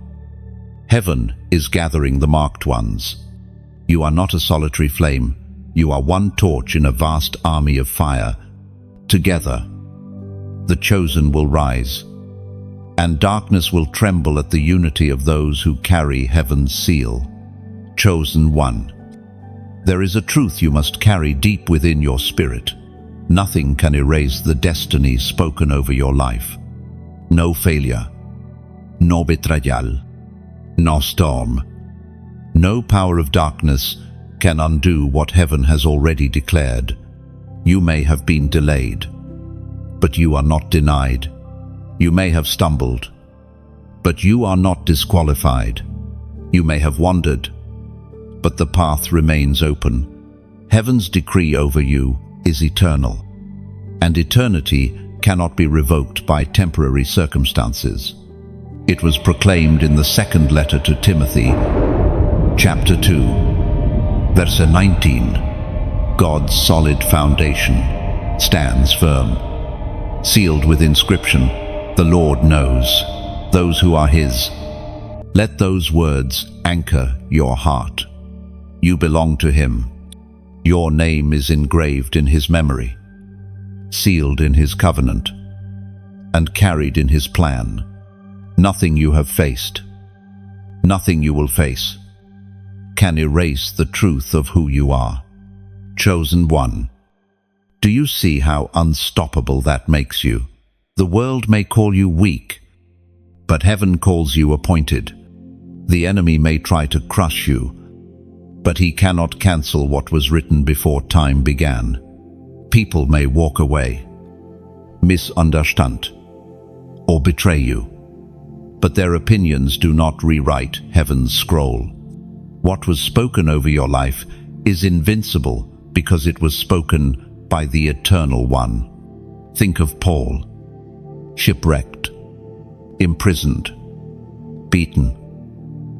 Heaven is gathering the marked ones. You are not a solitary flame. You are one torch in a vast army of fire. Together, the chosen will rise, and darkness will tremble at the unity of those who carry heaven's seal. Chosen one. There is a truth you must carry deep within your spirit. Nothing can erase the destiny spoken over your life. No failure, no betrayal, no storm. No power of darkness can undo what heaven has already declared. You may have been delayed, but you are not denied. You may have stumbled, but you are not disqualified. You may have wandered, but the path remains open. Heaven's decree over you is eternal, and eternity cannot be revoked by temporary circumstances. It was proclaimed in the second letter to Timothy, chapter 2, verse 19. God's solid foundation stands firm, sealed with inscription, the Lord knows those who are His. Let those words anchor your heart. You belong to Him. Your name is engraved in His memory, sealed in His covenant, and carried in His plan. Nothing you have faced, nothing you will face, can erase the truth of who you are. Chosen one. Do you see how unstoppable that makes you? The world may call you weak, but heaven calls you appointed. The enemy may try to crush you, but he cannot cancel what was written before time began. People may walk away, misunderstand, or betray you, but their opinions do not rewrite heaven's scroll. What was spoken over your life is invincible because it was spoken by the Eternal One. Think of Paul, shipwrecked, imprisoned, beaten,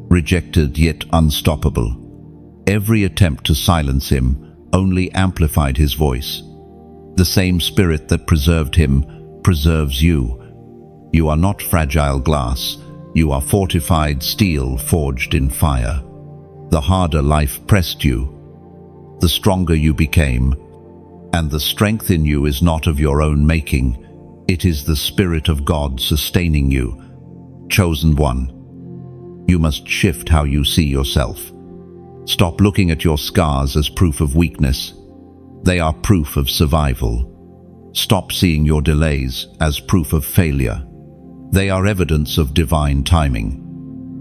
rejected yet unstoppable. Every attempt to silence him only amplified his voice. The same spirit that preserved him preserves you. You are not fragile glass. You are fortified steel forged in fire. The harder life pressed you, the stronger you became, and the strength in you is not of your own making. It is the Spirit of God sustaining you. Chosen one. You must shift how you see yourself. Stop looking at your scars as proof of weakness. They are proof of survival. Stop seeing your delays as proof of failure. They are evidence of divine timing.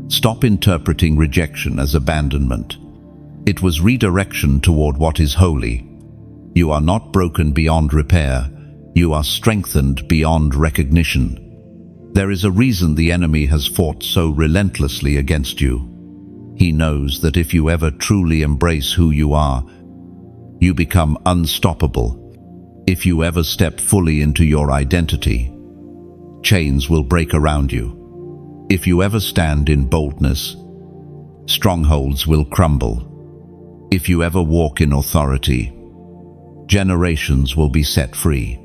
Stop interpreting rejection as abandonment. It was redirection toward what is holy. You are not broken beyond repair. You are strengthened beyond recognition. There is a reason the enemy has fought so relentlessly against you. He knows that if you ever truly embrace who you are, you become unstoppable. If you ever step fully into your identity, chains will break around you. If you ever stand in boldness, strongholds will crumble. If you ever walk in authority, generations will be set free.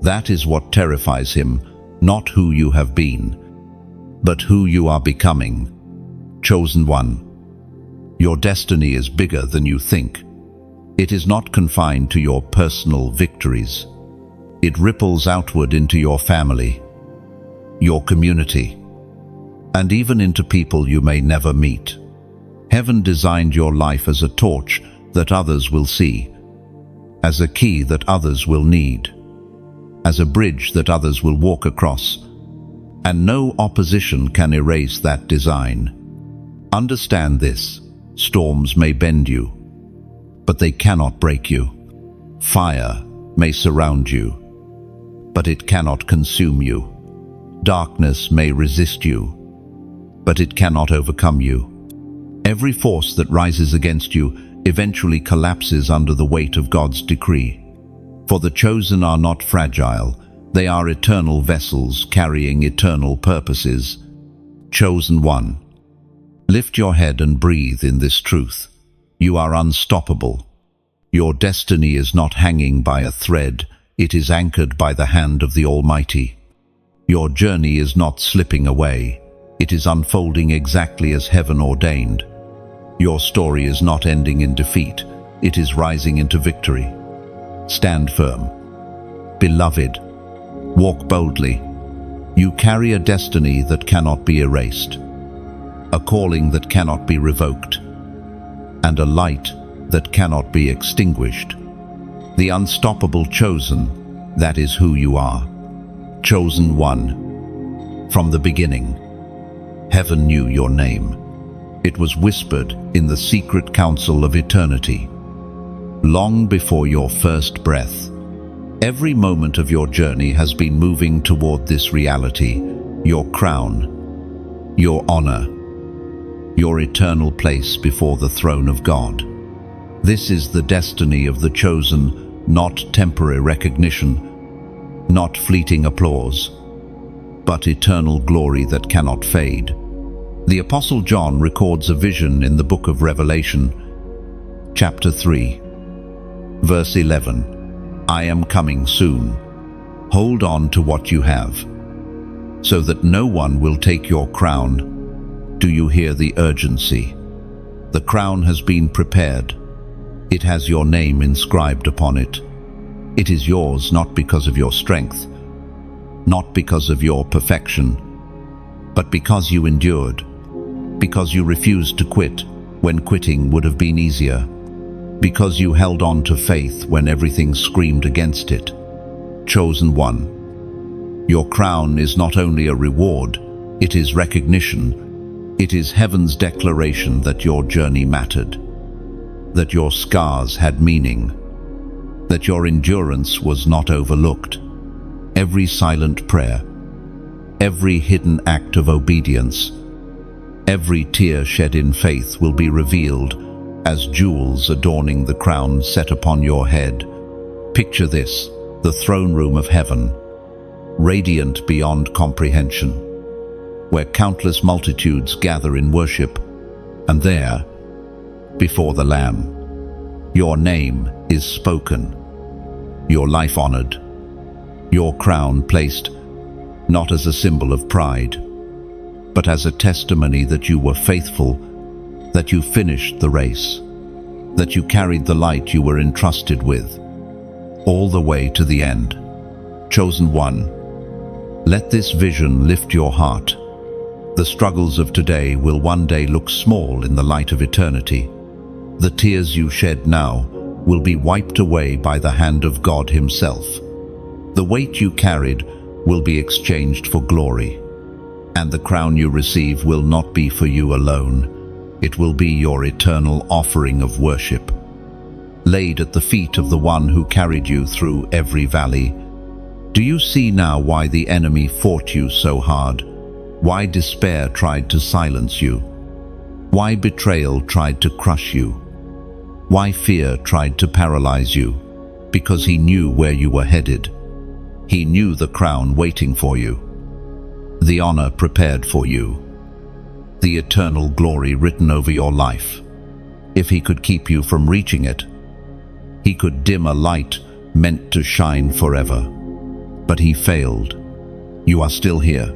That is what terrifies him, not who you have been, but who you are becoming. Chosen one, your destiny is bigger than you think. It is not confined to your personal victories. It ripples outward into your family, your community, and even into people you may never meet. Heaven designed your life as a torch that others will see, as a key that others will need, as a bridge that others will walk across, and no opposition can erase that design. Understand this: storms may bend you, but they cannot break you. Fire may surround you, but it cannot consume you. Darkness may resist you, but it cannot overcome you. Every force that rises against you eventually collapses under the weight of God's decree. For the chosen are not fragile, they are eternal vessels carrying eternal purposes. Chosen one, lift your head and breathe in this truth. You are unstoppable. Your destiny is not hanging by a thread, it is anchored by the hand of the Almighty. Your journey is not slipping away, it is unfolding exactly as heaven ordained. Your story is not ending in defeat, it is rising into victory. Stand firm. Beloved, walk boldly. You carry a destiny that cannot be erased, a calling that cannot be revoked, and a light that cannot be extinguished. The unstoppable chosen, that is who you are. Chosen one. From the beginning, heaven knew your name. It was whispered in the secret council of eternity. Long before your first breath, every moment of your journey has been moving toward this reality: your crown, your honor, your eternal place before the throne of God. This is the destiny of the chosen, not temporary recognition, not fleeting applause, but eternal glory that cannot fade. The Apostle John records a vision in the book of Revelation, chapter 3, verse 11. I am coming soon. Hold on to what you have, so that no one will take your crown. Do you hear the urgency? The crown has been prepared. It has your name inscribed upon it. It is yours not because of your strength, not because of your perfection, but because you endured, because you refused to quit when quitting would have been easier, because you held on to faith when everything screamed against it. Chosen one, your crown is not only a reward, it is recognition. It is heaven's declaration that your journey mattered, that your scars had meaning, that your endurance was not overlooked. Every silent prayer, every hidden act of obedience, every tear shed in faith will be revealed as jewels adorning the crown set upon your head. Picture this: the throne room of heaven, radiant beyond comprehension, where countless multitudes gather in worship, and there, before the Lamb, your name is spoken, your life honored, your crown placed not as a symbol of pride, but as a testimony that you were faithful, that you finished the race, that you carried the light you were entrusted with, all the way to the end. Chosen one, let this vision lift your heart. The struggles of today will one day look small in the light of eternity. The tears you shed now will be wiped away by the hand of God Himself. The weight you carried will be exchanged for glory, and the crown you receive will not be for you alone. It will be your eternal offering of worship, laid at the feet of the one who carried you through every valley. Do you see now why the enemy fought you so hard? Why despair tried to silence you? Why betrayal tried to crush you? Why fear tried to paralyze you? Because he knew where you were headed. He knew the crown waiting for you, the honor prepared for you, the eternal glory written over your life. If he could keep you from reaching it, he could dim a light meant to shine forever. But he failed. You are still here,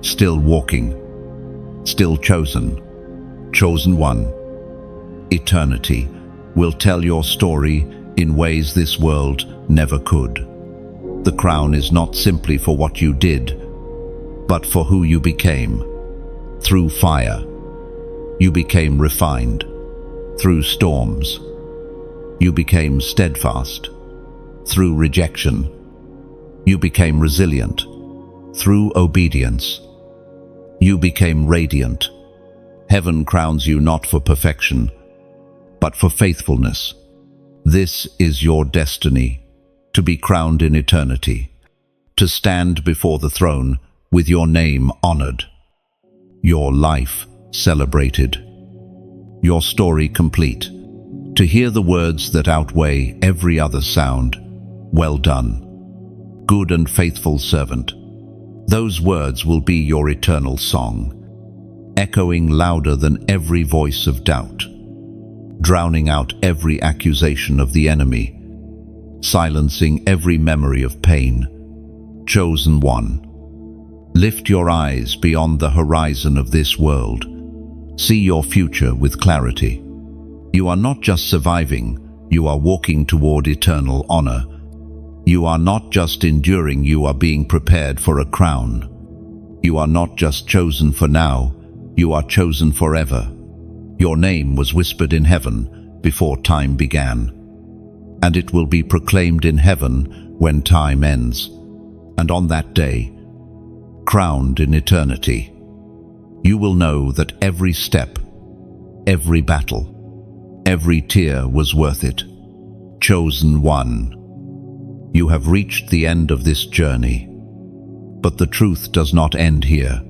still walking, still chosen. Chosen one. Eternity will tell your story in ways this world never could. The crown is not simply for what you did, but for who you became. Through fire, you became refined. Through storms, you became steadfast. Through rejection, you became resilient. Through obedience, you became radiant. Heaven crowns you not for perfection, but for faithfulness. This is your destiny, to be crowned in eternity, to stand before the throne with your name honored, your life celebrated, your story complete, to hear the words that outweigh every other sound. Well done, good and faithful servant. Those words will be your eternal song, echoing louder than every voice of doubt, drowning out every accusation of the enemy, silencing every memory of pain. Chosen one, lift your eyes beyond the horizon of this world. See your future with clarity. You are not just surviving, you are walking toward eternal honor. You are not just enduring, you are being prepared for a crown. You are not just chosen for now, you are chosen forever. Your name was whispered in heaven before time began, and it will be proclaimed in heaven when time ends. And on that day, crowned in eternity, you will know that every step, every battle, every tear was worth it. Chosen one, you have reached the end of this journey. But the truth does not end here.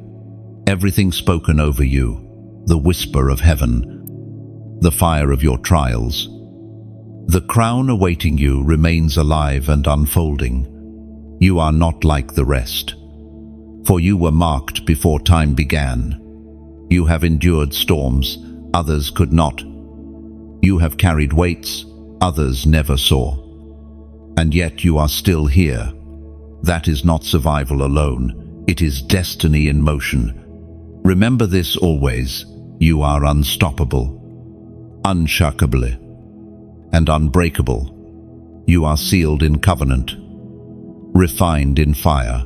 Everything spoken over you, the whisper of heaven, the fire of your trials, the crown awaiting you remains alive and unfolding. You are not like the rest, for you were marked before time began. You have endured storms others could not. You have carried weights others never saw. And yet you are still here. That is not survival alone, it is destiny in motion. Remember this always: you are unstoppable, unshakable, and unbreakable. You are sealed in covenant, refined in fire,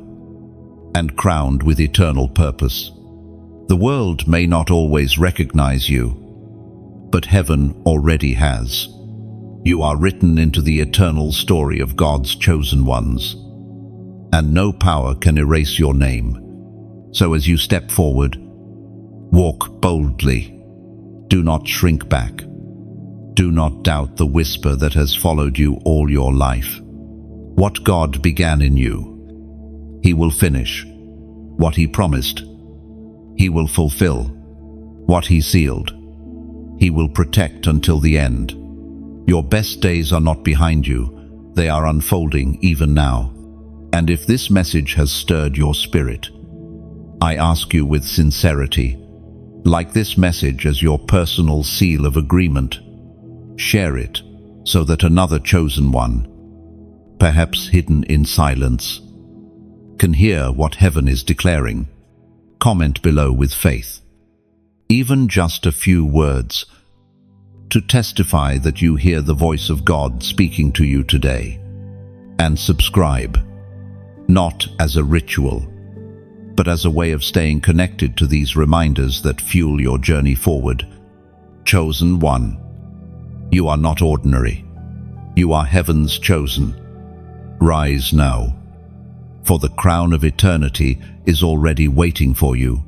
and crowned with eternal purpose. The world may not always recognize you, but heaven already has. You are written into the eternal story of God's chosen ones, and no power can erase your name. So as you step forward, walk boldly. Do not shrink back. Do not doubt the whisper that has followed you all your life. What God began in you, He will finish. What He promised, He will fulfill. What He sealed, He will protect until the end. Your best days are not behind you, they are unfolding even now. And if this message has stirred your spirit, I ask you with sincerity, like this message as your personal seal of agreement, share it so that another chosen one, perhaps hidden in silence, can hear what heaven is declaring. Comment below with faith, even just a few words, to testify that you hear the voice of God speaking to you today. And subscribe, not as a ritual, but as a way of staying connected to these reminders that fuel your journey forward. Chosen one, you are not ordinary. You are heaven's chosen. Rise now, for the crown of eternity is already waiting for you.